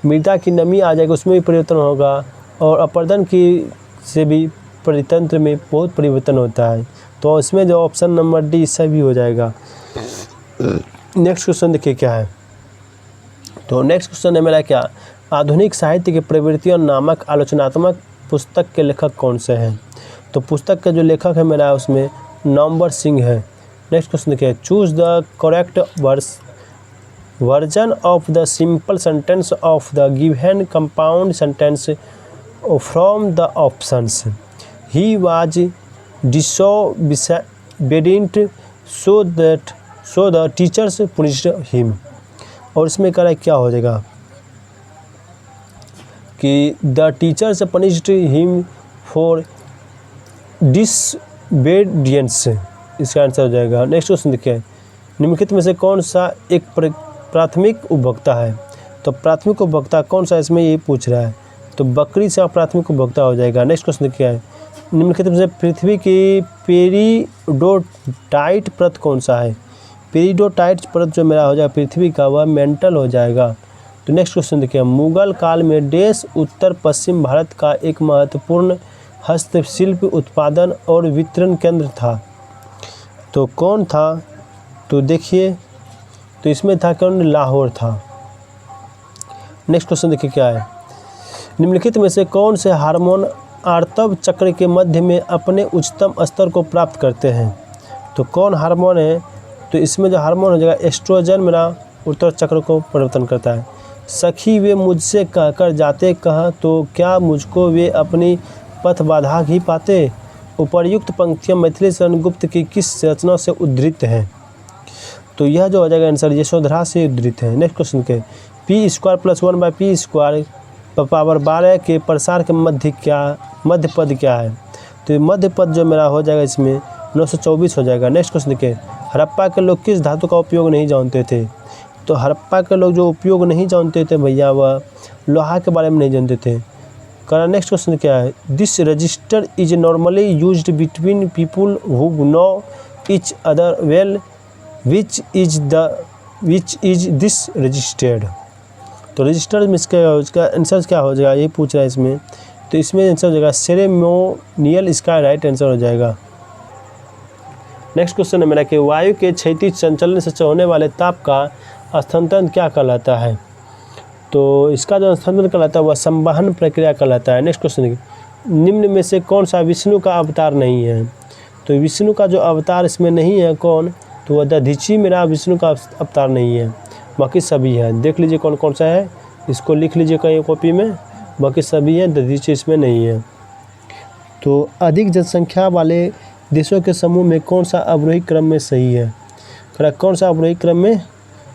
मृदा की नमी आ जाएगी उसमें भी परिवर्तन होगा और अपरदन की से भी परितंत्र में बहुत परिवर्तन होता है। तो इसमें जो ऑप्शन नंबर डी सभी हो जाएगा। नेक्स्ट क्वेश्चन देखिए क्या है, तो नेक्स्ट क्वेश्चन है मेरा क्या, आधुनिक साहित्य की प्रवृत्तियों नामक आलोचनात्मक पुस्तक के लेखक कौन से हैं? तो पुस्तक का जो लेखक है मेरा उसमें नवंबर सिंह है। नेक्स्ट क्वेश्चन देखिए, choose the correct version of the simple sentence of the given compound sentence from the options. He was disobedient so the teachers punished him। और इसमें कह रहा है क्या हो जाएगा कि the teachers punished him for disobedience, इसका आंसर हो जाएगा। नेक्स्ट क्वेश्चन देखिए, निम्नलिखित में से कौन सा एक प्राथमिक उपभोक्ता है? तो प्राथमिक उपभोक्ता कौन सा इसमें ये पूछ रहा है, तो बकरी से प्राथमिक उपभोक्ता हो जाएगा। नेक्स्ट क्वेश्चन क्या है, निम्नलिखित में से पृथ्वी की पेरिडोटाइट परत कौन सा है? पेरिडोटाइट परत जो मेरा हो जाएगा पृथ्वी का वह मेंटल हो जाएगा। तो नेक्स्ट क्वेश्चन देखिए, मुगल काल में देश उत्तर पश्चिम भारत का एक महत्वपूर्ण हस्तशिल्प उत्पादन और वितरण केंद्र था। तो कौन था? तो देखिए तो इसमें था कौन, लाहौर था। नेक्स्ट क्वेश्चन देखिए क्या है, निम्नलिखित में से कौन से हार्मोन आर्तव चक्र के मध्य में अपने उच्चतम स्तर को प्राप्त करते हैं? तो कौन हार्मोन है? तो इसमें जो हार्मोन हो जाएगा एस्ट्रोजन मेरा उत्तर चक्र को परिवर्तन करता है। सखी वे मुझसे कहकर जाते कहा तो क्या मुझको वे अपनी पथ बाधा ही पाते। उपर्युक्त पंक्तियाँ मैथिली शरण गुप्त की किस रचना से उद्धृत हैं? तो यह जो हो जाएगा आंसर यशोधरा से उद्धृत है। नेक्स्ट क्वेश्चन के, P square plus 1/p square power 12 के प्रसार के मध्य पद क्या है? तो मध्य पद जो मेरा हो जाएगा इसमें 924 हो जाएगा। नेक्स्ट क्वेश्चन देखिए, हड़प्पा के लोग किस धातु का उपयोग नहीं जानते थे? तो हड़प्पा के लोग जो उपयोग नहीं जानते थे भैया वह लोहा के बारे में नहीं जानते थे। करा नेक्स्ट क्वेश्चन क्या है, this register is normally used between people who know each other well which is this registered. तो रजिस्टर में इसका आंसर क्या हो जाएगा ये पूछ रहा है इसमें, तो इसमें आंसर हो जाएगा सेरेमोनियल, इसका राइट आंसर हो जाएगा। नेक्स्ट क्वेश्चन है मेरा कि वायु के क्षैतिज संचलन से होने वाले ताप का स्थानांतरण क्या कहलाता है? तो इसका जो स्थानांतरण कहलाता है वह संवहन प्रक्रिया कहलाता है। नेक्स्ट क्वेश्चन, निम्न में से कौन सा विष्णु का अवतार नहीं है? तो विष्णु का जो अवतार इसमें नहीं है कौन, तो वह दधीची मेरा विष्णु का अवतार नहीं है, बाकी सभी हैं। देख लीजिए कौन कौन सा है, इसको लिख लीजिए कहीं कॉपी में, बाकी सभी हैं, दधीची इसमें नहीं है। तो अधिक जनसंख्या वाले देशों के समूह में कौन सा अवरोही क्रम में सही है? कौन सा अवरोही क्रम में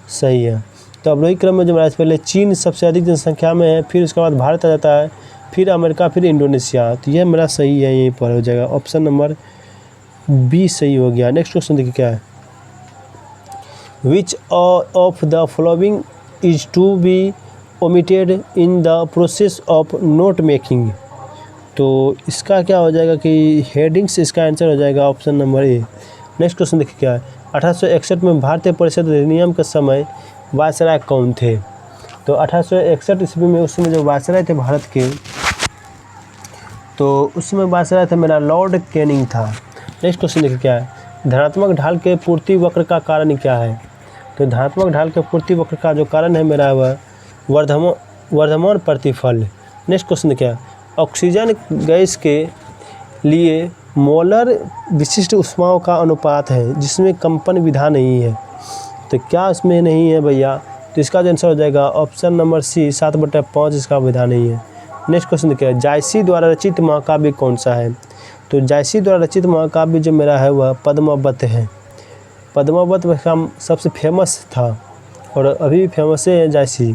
सही है? तो अवरोही क्रम में जो मेरा पहले चीन सबसे अधिक जनसंख्या में है, फिर उसके बाद भारत आ जाता है, फिर अमेरिका, फिर इंडोनेशिया। तो यह मेरा सही है, यहीं पर हो जाएगा, ऑप्शन नंबर बी सही हो गया। नेक्स्ट क्वेश्चन देखिए क्या है, which of the following is to be omitted in the process of note making. तो इसका क्या हो जाएगा कि हेडिंग्स, इसका आंसर हो जाएगा option number A. Next question देखिए क्या है, 1861 में भारतीय परिषद अधिनियम के समय वायसराय कौन थे? तो 1861 ईस्वी में उस समय जो वायसराय थे भारत के, तो उस समय वायसराय थे मेरा लॉर्ड कैनिंग था। नेक्स्ट क्वेश्चन देखिए क्या है, धनात्मक ढाल के पूर्ति वक्र का कारण क्या है? तो धनात्मक ढाल के पूर्ति वक्र का जो कारण है मेरा वह वर्धमान प्रतिफल। नेक्स्ट क्वेश्चन क्या है? ऑक्सीजन गैस के लिए मोलर विशिष्ट ऊष्माओं का अनुपात है जिसमें कंपन विधा नहीं है। तो क्या इसमें नहीं है भैया? तो इसका जो आंसर हो जाएगा ऑप्शन नंबर सी 7/5 इसका विधा नहीं है। नेक्स्ट क्वेश्चन क्या है? जायसी द्वारा रचित महाकाव्य कौन सा है? तो जायसी द्वारा रचित महाकाव्य जो मेरा है वह पद्मावत है। पद्मावत का सबसे फेमस था और अभी भी फेमस है जायसी।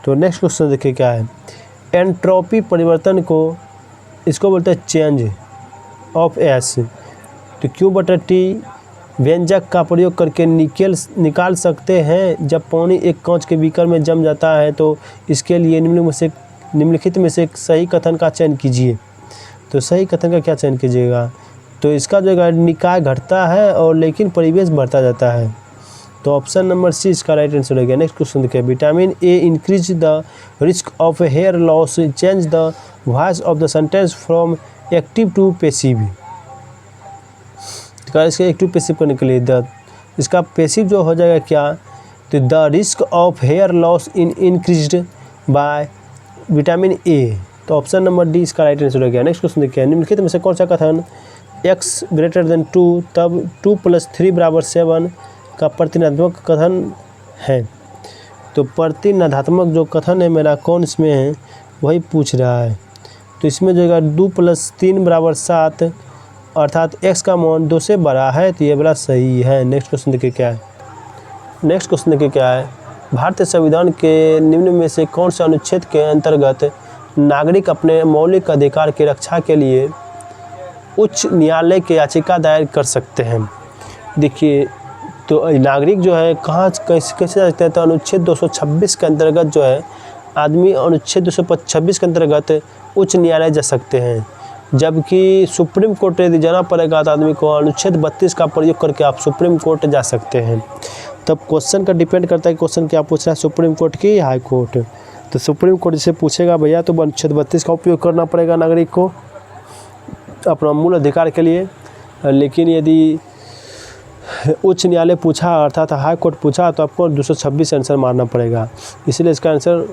तो नेक्स्ट क्वेश्चन देखिए क्या है? एंट्रोपी परिवर्तन को इसको बोलते हैं चेंज ऑफ एस। तो Q/T व्यंजक का प्रयोग करके निकाल सकते हैं जब पानी एक कांच के बीकर में जम जाता है। तो इसके लिए निम्नलिखित में से सही कथन का चयन कीजिए। तो सही कथन का क्या चयन कीजिएगा? तो इसका जो निकाय घटता है और लेकिन परिवेश बढ़ता जाता है। तो ऑप्शन नंबर सी इसका राइट आंसर हो गया। नेक्स्ट क्वेश्चन देखिए, vitamin A increase the risk of hair loss, change the voice of the sentence from active to passive. तो इसके एक्टिव पैसिव करने के लिए इसका पैसिव जो हो जाएगा क्या? तो the risk of hair loss increased by vitamin A. तो ऑप्शन नंबर डी इसका राइट आंसर हो गया। नेक्स्ट क्वेश्चन देखिए, निम्नलिखित में से कौन सा कथन x > 2 तब 2 + 3 = 7 का प्रतिनिधात्मक कथन है? तो प्रतिनिधात्मक जो कथन है मेरा कौन इसमें है वही पूछ रहा है। तो इसमें जो है 2 + 3 = 7 अर्थात x का मान 2 से बड़ा है। तो ये वाला सही है। नेक्स्ट क्वेश्चन देखिए क्या है? नेक्स्ट क्वेश्चन देखिए क्या है? भारतीय संविधान के निम्न में से कौन सा अनुच्छेद के अंतर्गत नागरिक अपने मौलिक अधिकार की रक्षा के लिए उच्च न्यायालय की याचिका दायर कर सकते हैं? देखिए, तो नागरिक जो है कहाँ कैसे जा सकते हैं? तो अनुच्छेद 226 के अंतर्गत जो है आदमी अनुच्छेद 226 के अंतर्गत उच्च न्यायालय जा सकते हैं। जबकि सुप्रीम कोर्ट यदि जाना पड़ेगा तो आदमी को अनुच्छेद 32 का प्रयोग करके आप सुप्रीम कोर्ट जा सकते हैं। तब क्वेश्चन का डिपेंड करता है कि क्वेश्चन क्या पूछ रहा है, सुप्रीम कोर्ट की हाई कोर्ट। तो सुप्रीम कोर्ट जिसे पूछेगा भैया तो अनुच्छेद 32 का उपयोग करना पड़ेगा नागरिक को अपना मूल अधिकार के लिए। लेकिन यदि उच्च न्यायालय पूछा अर्थात हाई कोर्ट पूछा तो आपको 226 आंसर मारना पड़ेगा। इसलिए इसका आंसर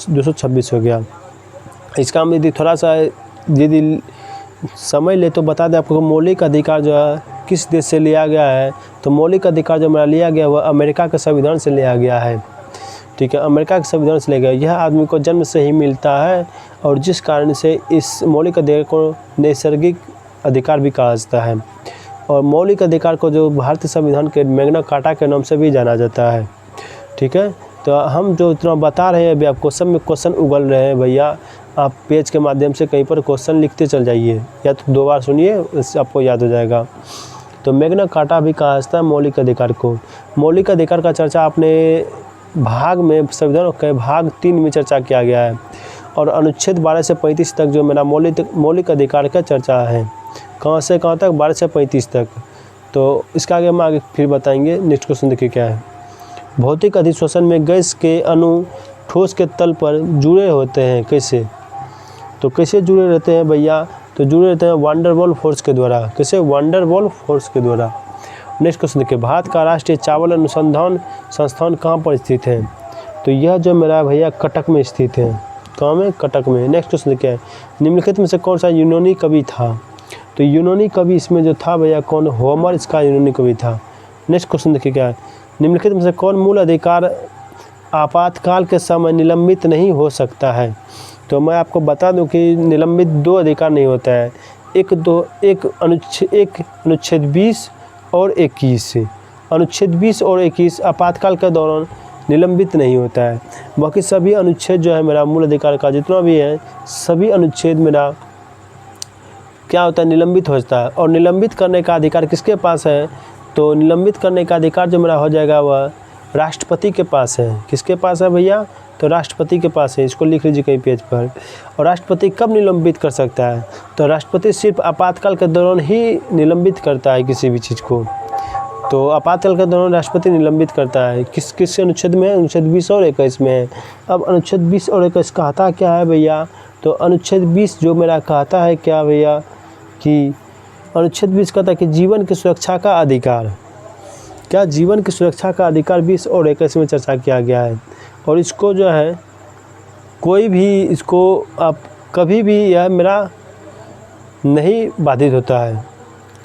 226 हो गया। इसका हम यदि थोड़ा सा यदि समझ ले तो बता दें आपको मौलिक अधिकार जो है किस देश से लिया गया है। तो मौलिक अधिकार जो मेरा लिया गया वह अमेरिका के संविधान से लिया गया है। ठीक है, अमेरिका के संविधान से लिया गया। यह आदमी को जन्म से ही मिलता है और जिस कारण से इस मौलिक अधिकार को नैसर्गिक अधिकार भी कहा जाता है। और मौलिक अधिकार को जो भारतीय संविधान के मैग्ना कार्टा के नाम से भी जाना जाता है। ठीक है, तो हम जो इतना बता रहे हैं अभी आपको सब में क्वेश्चन उगल रहे हैं भैया। आप पेज के माध्यम से कहीं पर क्वेश्चन लिखते चल जाइए या तो 2 बार सुनिए, इससे आपको याद हो जाएगा। तो मैग्ना कार्टा भी कहा जाता है मौलिक अधिकार को। मौलिक अधिकार का चर्चा आपने भाग में संविधान के भाग 3 में चर्चा किया गया है। और अनुच्छेद 12 से 35 तक जो मेरा मौलिक अधिकार का चर्चा है, कहाँ से कहाँ तक? 12 से 35 तक। तो इसका आगे हम आगे फिर बताएंगे। नेक्स्ट क्वेश्चन देखिए क्या है? भौतिक अधिश्वसन में गैस के अणु ठोस के तल पर जुड़े होते हैं, कैसे? तो कैसे जुड़े रहते हैं भैया? तो जुड़े रहते हैं वांडरवॉल फोर्स के द्वारा। कैसे? वांडरवॉल फोर्स के द्वारा। नेक्स्ट क्वेश्चन देखिए, भारत का राष्ट्रीय चावल अनुसंधान संस्थान कहाँ पर स्थित है? तो यह जो मेरा भैया कटक में स्थित है। कहाँ में? कटक में। नेक्स्ट क्वेश्चन देखिए, निम्नलिखित में से कौन सा यूनानी कवि था? तो यूनानी कवि इसमें जो था भैया कौन? होमर इसका यूनानी कवि था। नेक्स्ट क्वेश्चन देखिए क्या है? निम्नलिखित में से कौन मूल अधिकार आपातकाल के समय निलंबित नहीं हो सकता है? तो मैं आपको बता दूं कि निलंबित 2 अधिकार नहीं होता है। एक अनुच्छेद 20 और 21। अनुच्छेद 20 और 21 आपातकाल के दौरान निलंबित नहीं होता है। बाकी सभी अनुच्छेद जो है मेरा मूल अधिकार का जितना भी है सभी अनुच्छेद मेरा क्या होता है? निलंबित होता है। और निलंबित करने का अधिकार किसके पास है? तो निलंबित करने का अधिकार जो मेरा हो जाएगा वह राष्ट्रपति के पास है। किसके पास है भैया? तो राष्ट्रपति के पास है। इसको लिख लीजिए कहीं पेज पर। और राष्ट्रपति कब निलंबित कर सकता है? तो राष्ट्रपति सिर्फ आपातकाल के दौरान ही निलंबित करता है किसी भी चीज़ को। तो आपातकाल के दौरान राष्ट्रपति निलंबित करता है। किस अनुच्छेद में? अनुच्छेद 20 और 21 में। अब अनुच्छेद 20 और 21 कहता क्या है भैया? तो अनुच्छेद 20 जो मेरा कहता है क्या भैया कि अनुच्छेद 20 कहता है कि जीवन की सुरक्षा का अधिकार। क्या जीवन की सुरक्षा का अधिकार 20 और 21 में चर्चा किया गया है। और इसको जो है कोई भी इसको आप कभी भी यह मेरा नहीं बाधित होता है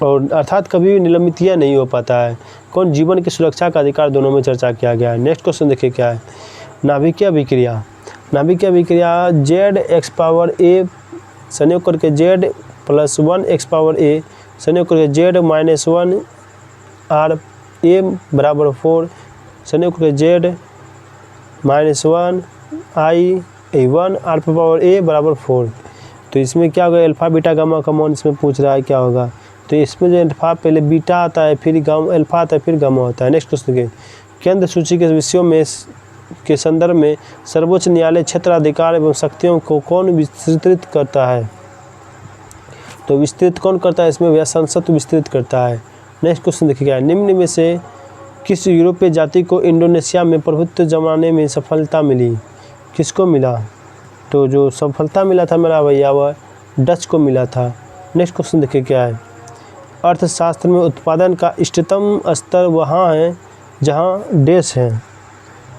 और अर्थात कभी भी निलंबित नहीं हो पाता है। कौन? जीवन की सुरक्षा का अधिकार, दोनों में चर्चा किया गया है। नेक्स्ट क्वेश्चन देखिए क्या है। नाभिकीय अभिक्रिया। नाभिकीय अभिक्रिया Z(x⁴a) संयोग करके Z+1(x⁴a) संयोग करके Z-1 R(a)=4 संयोग करके Z-1 I1 R(a)=4। तो इसमें क्या होगा? अल्फा बीटा गामा का मान इसमें पूछ रहा है, क्या होगा? तो इसमें जो अल्फा पहले बीटा आता है, फिर गामा अल्फा आता है, फिर गामा होता है। नेक्स्ट क्वेश्चन देखिए। केंद्र सूची के विषयों में के संदर्भ में सर्वोच्च न्यायालय क्षेत्राधिकार एवं शक्तियों को कौन विस्तृत करता है? तो विस्तृत कौन करता है? इसमें संसद विस्तृत करता है। नेक्स्ट क्वेश्चन देखिएगा। निम्न में से किस यूरोपीय जाति को इंडोनेशिया में प्रभुत्व जमाने में सफलता मिली? किसको मिला? तो जो सफलता मिला था मेरा भैया वह डच को मिला था। नेक्स्ट क्वेश्चन देखिए क्या है। अर्थशास्त्र में उत्पादन का इष्टतम स्तर वहाँ है जहाँ डैश है।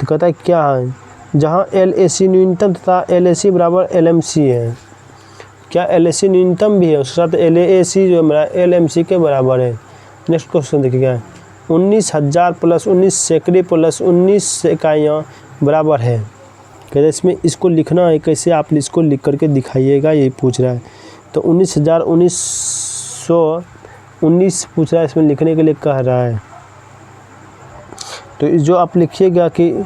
तो कहता है क्या है? जहाँ LAC न्यूनतम तथा LAC बराबर LMC है। क्या LAC न्यूनतम भी है, उसके साथ LAC जो मेरा LMC के बराबर है। नेक्स्ट क्वेश्चन देखिएगा। 19,000 + 19 सैकड़े + 19 इकाइयाँ बराबर है। कहते हैं इसमें इसको लिखना है, कैसे आप इसको लिख करके दिखाइएगा, यही पूछ रहा है। तो 19,000 1919 पूछ रहा है, इसमें लिखने के लिए कह रहा है। तो जो आप लिखिएगा कि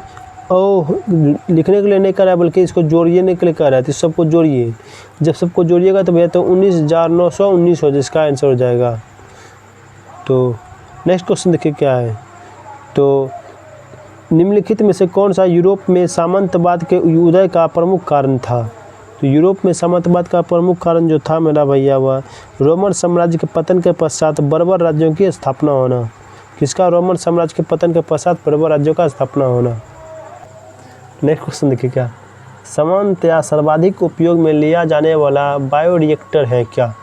लिखने के लिए नहीं कह रहा है बल्कि इसको जोड़ने के लिए कह रहा है। तो सबको जोड़िए, जब सबको जोड़िएगा तो भैया तो 19,919 हो जाए, इसका आंसर हो जाएगा। तो नेक्स्ट क्वेश्चन देखिए क्या है। तो निम्नलिखित में से कौन सा यूरोप में सामंतवाद के उदय का प्रमुख कारण था? तो यूरोप में सामंतवाद का प्रमुख कारण जो था मेरा भैया वह रोमन साम्राज्य के पतन के पश्चात बर्बर राज्यों की स्थापना होना। किसका? रोमन साम्राज्य के पतन के पश्चात बर्बर राज्यों का स्थापना होना। नेक्स्ट क्वेश्चन देखिए क्या। सामान्यतया सर्वाधिक उपयोग में लिया जाने वाला बायोरिएक्टर है क्या?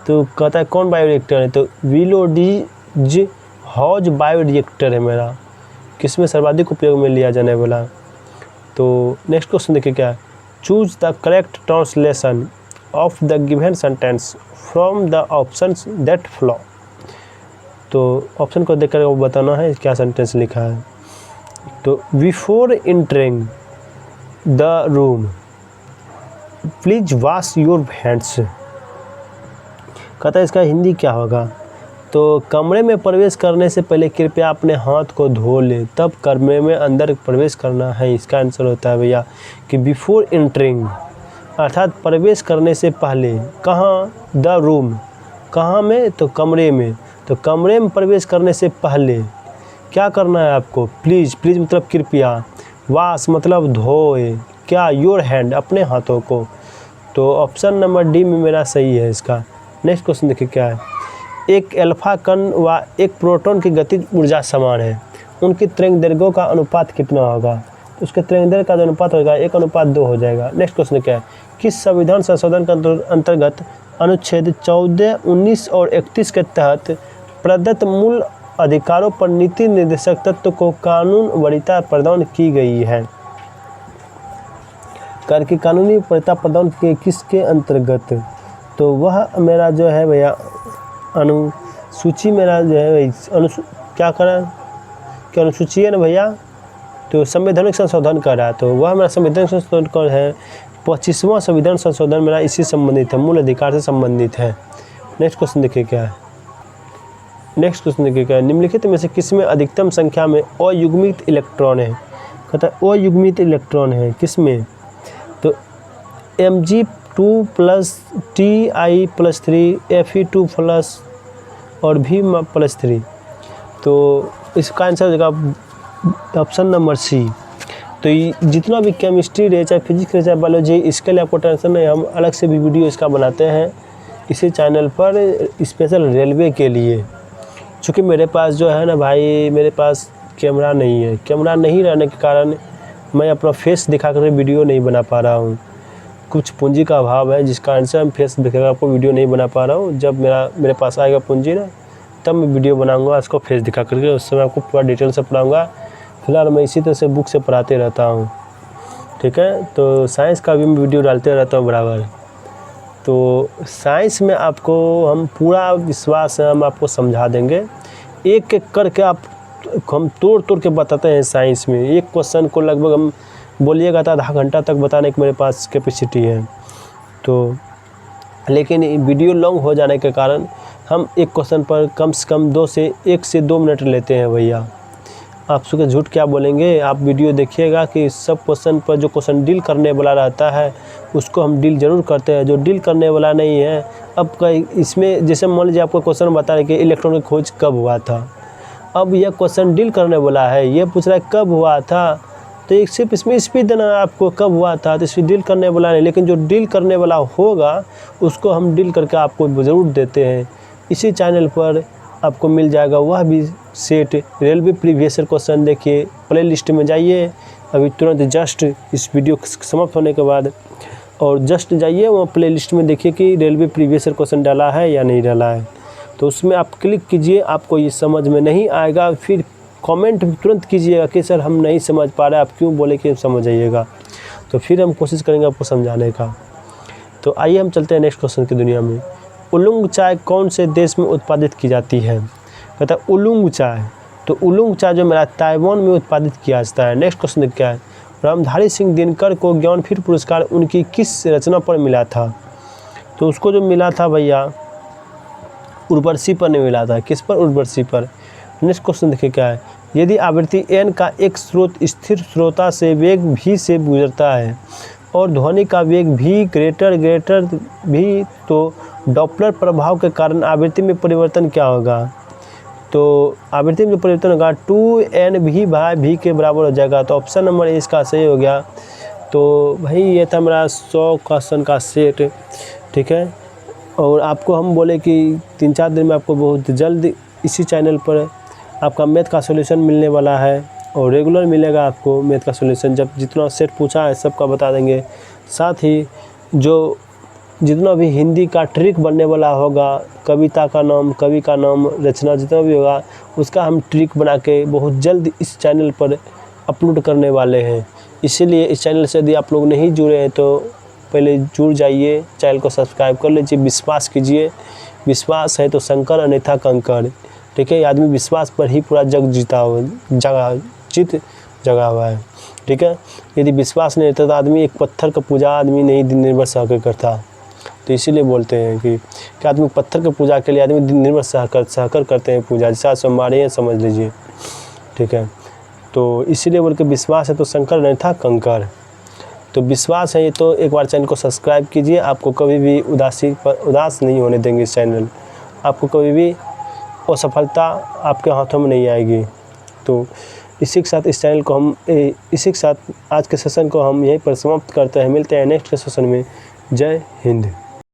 तो कहता है कौन बायोरिएक्टर है? तो विलोडीज हॉज बायोरिएक्टर है मेरा। किसमें सर्वाधिक उपयोग में लिया जाने वाला? तो नेक्स्ट क्वेश्चन देखिए क्या। Choose the correct translation of the given sentence from the options that flow. तो ऑप्शन को देखकर वो बताना है क्या सेंटेंस लिखा है। तो before entering the room please wash your hands. कहता है इसका हिंदी क्या होगा? तो कमरे में प्रवेश करने से पहले कृपया अपने हाथ को धो लें, तब कमरे में अंदर प्रवेश करना है। इसका आंसर होता है भैया कि बिफोर एंटरिंग, अर्थात प्रवेश करने से पहले। कहाँ? द रूम, कहाँ में? तो कमरे में। तो कमरे में प्रवेश करने से पहले क्या करना है आपको? प्लीज़, प्लीज़ मतलब कृपया, वाश मतलब धोए, क्या? योर हैंड, अपने हाथों को। तो ऑप्शन नंबर डी में मेरा सही है इसका। नेक्स्ट क्वेश्चन देखिए क्या है। एक अल्फा कण व एक प्रोटॉन की गतिज ऊर्जा समान है, उनकी तरंग दैर्घ्यों का अनुपात कितना होगा? तो उसके तरंग दैर्घ्य का जो अनुपात होगा 1:2 हो जाएगा। नेक्स्ट क्वेश्चन क्या है। किस संविधान संशोधन के अंतर्गत अनुच्छेद 14, 19 और 31 के तहत प्रदत्त मूल अधिकारों पर नीति निर्देशक तत्व को कानून वरीयता प्रदान की गई है? कर की कानूनी वरीयता प्रदान की किसके अंतर्गत? तो वह मेरा जो है भैया अनुसूची मेरा जो है क्या करा कि अनुसूची है ना भैया, तो संवैधानिक संशोधन कर रहा है। तो वह मेरा संवैधानिक संशोधन कर है 25वां संविधान संशोधन मेरा इसी संबंधित है, मूल अधिकार से संबंधित है। नेक्स्ट क्वेश्चन देखिए क्या है। नेक्स्ट क्वेश्चन देखिए क्या है। निम्नलिखित में से किसमें अधिकतम संख्या में अयुग्मित इलेक्ट्रॉन है? कहता है अयुग्मित इलेक्ट्रॉन है किसमें? तो Mg2+ Ti+3 Fe2+ और V+3। तो इसका आंसर हो जाएगा ऑप्शन नंबर सी। तो जितना भी केमिस्ट्री रहे, चाहे फिजिक्स रहे, चाहे बायोलॉजी, इसके लिए आपको टेंशन नहीं, हम अलग से भी वीडियो इसका बनाते हैं इसी चैनल पर स्पेशल रेलवे के लिए। चूँकि मेरे पास जो है ना भाई, मेरे पास कैमरा नहीं है। कैमरा नहीं रहने के कारण मैं अपना फेस दिखा कर वीडियो नहीं बना पा रहा हूँ। कुछ पूंजी का अभाव है, जिस कारण से मैं फेस दिखाकर आपको वीडियो नहीं बना पा रहा हूँ। जब मेरे पास आएगा पूंजी ना, तब मैं वीडियो बनाऊँगा उसको फेस दिखा करके, उस समय आपको पूरा डिटेल से पढ़ाऊँगा। फिलहाल मैं इसी तरह से बुक से पढ़ाते रहता हूँ, ठीक है। तो साइंस का भी मैं वीडियो डालते रहता हूँ बराबर। तो साइंस में आपको हम पूरा विश्वास है, हम आपको समझा देंगे एक एक करके। हम तोड़ के बताते हैं साइंस में। एक क्वेश्चन को लगभग हम बोलिएगा तो आधा घंटा तक बताने की मेरे पास कैपेसिटी है। तो लेकिन वीडियो लॉन्ग हो जाने के कारण हम एक क्वेश्चन पर कम से कम 1 से 2 मिनट लेते हैं भैया। आप सुबह झूठ क्या बोलेंगे, आप वीडियो देखिएगा कि सब क्वेश्चन पर जो क्वेश्चन डील करने वाला रहता है उसको हम डील ज़रूर करते हैं। जो डील करने वाला नहीं है, अब कई इसमें जैसे मान लीजिए आपको क्वेश्चन बता रहे कि इलेक्ट्रॉन की खोज कब हुआ था, अब यह क्वेश्चन डील करने वाला है, ये पूछ रहा है कब हुआ था, तो एक सिर्फ इसमें स्पीड देना आपको कब हुआ था, तो इसमें डील करने वाला नहीं। लेकिन जो डील करने वाला होगा उसको हम डील करके आपको ज़रूर देते हैं। इसी चैनल पर आपको मिल जाएगा वह भी set railway previous year question. देखिए प्ले लिस्ट में जाइए अभी तुरंत, जस्ट इस वीडियो समाप्त होने के बाद, और जस्ट जाइए वहाँ प्ले लिस्ट में देखिए कि रेलवे प्रीवियस ईयर क्वेश्चन डाला है या नहीं डाला है। तो उसमें आप क्लिक कीजिए, आपको ये समझ में नहीं आएगा फिर कमेंट तुरंत कीजिएगा कि सर हम नहीं समझ पा रहे, आप क्यों बोले कि समझ आइएगा, तो फिर हम कोशिश करेंगे आपको समझाने का। तो आइए हम चलते हैं नेक्स्ट क्वेश्चन की दुनिया में। उलुंग चाय कौन से देश में उत्पादित की जाती है? कहता है उलुंग चाय, तो उलुंग चाय जो मेरा ताइवान में उत्पादित किया जाता है। नेक्स्ट क्वेश्चन क्या है? रामधारी सिंह दिनकर को ज्ञानपीठ पुरस्कार उनकी किस रचना पर मिला था? तो उसको जो मिला था भैया उर्वशी पर नहीं मिला था। किस पर? उर्वशी पर। नेक्स्ट क्वेश्चन देखिए क्या है? यदि आवृत्ति n का एक स्रोत स्थिर श्रोता से वेग v से गुजरता है और ध्वनि का वेग v ग्रेटर v, तो डॉपलर प्रभाव के कारण आवृत्ति में परिवर्तन क्या होगा? तो आवृत्ति में जो परिवर्तन होगा 2NV/v के बराबर हो जाएगा। तो ऑप्शन नंबर ए इसका सही हो गया। तो भाई ये था मेरा 100 क्वेश्चन का सेट, ठीक है। और आपको हम बोले कि 3-4 दिन में आपको बहुत जल्द इसी चैनल पर आपका मैथ का सॉल्यूशन मिलने वाला है, और रेगुलर मिलेगा आपको मैथ का सॉल्यूशन। जब जितना सेट पूछा है सबका बता देंगे। साथ ही जो जितना भी हिंदी का ट्रिक बनने वाला होगा, कविता का नाम, कवि का नाम, रचना जितना भी होगा, उसका हम ट्रिक बना के बहुत जल्द इस चैनल पर अपलोड करने वाले हैं। इसीलिए इस चैनल से यदि आप लोग नहीं जुड़े हैं तो पहले जुड़ जाइए, चैनल को सब्सक्राइब कर लीजिए, विश्वास कीजिए। विश्वास है तो शंकर अन्यथा कंकर, ठीक है। आदमी विश्वास पर ही पूरा जग जीता हुआ है, ठीक है। यदि विश्वास नहीं रहता तो आदमी एक पत्थर का पूजा आदमी नहीं दिन निर्भर सहकर करता। तो इसीलिए बोलते हैं कि आदमी पत्थर की पूजा के लिए आदमी दिन निर्भर सहकर करते हैं पूजा, जैसा सोमवारी है समझ लीजिए, ठीक है। तो इसीलिए बोल के विश्वास है तो शंकर नहीं था कंकर। तो विश्वास है ये तो एक बार चैनल को सब्सक्राइब कीजिए। आपको कभी भी उदास नहीं होने देंगे इस चैनल, आपको कभी भी असफलता आपके हाथों में नहीं आएगी। तो इसी के साथ इस चैनल को हम इसी के साथ आज के सेशन को हम यहीं पर समाप्त करते हैं। मिलते हैं नेक्स्ट के सेशन में। जय हिंद।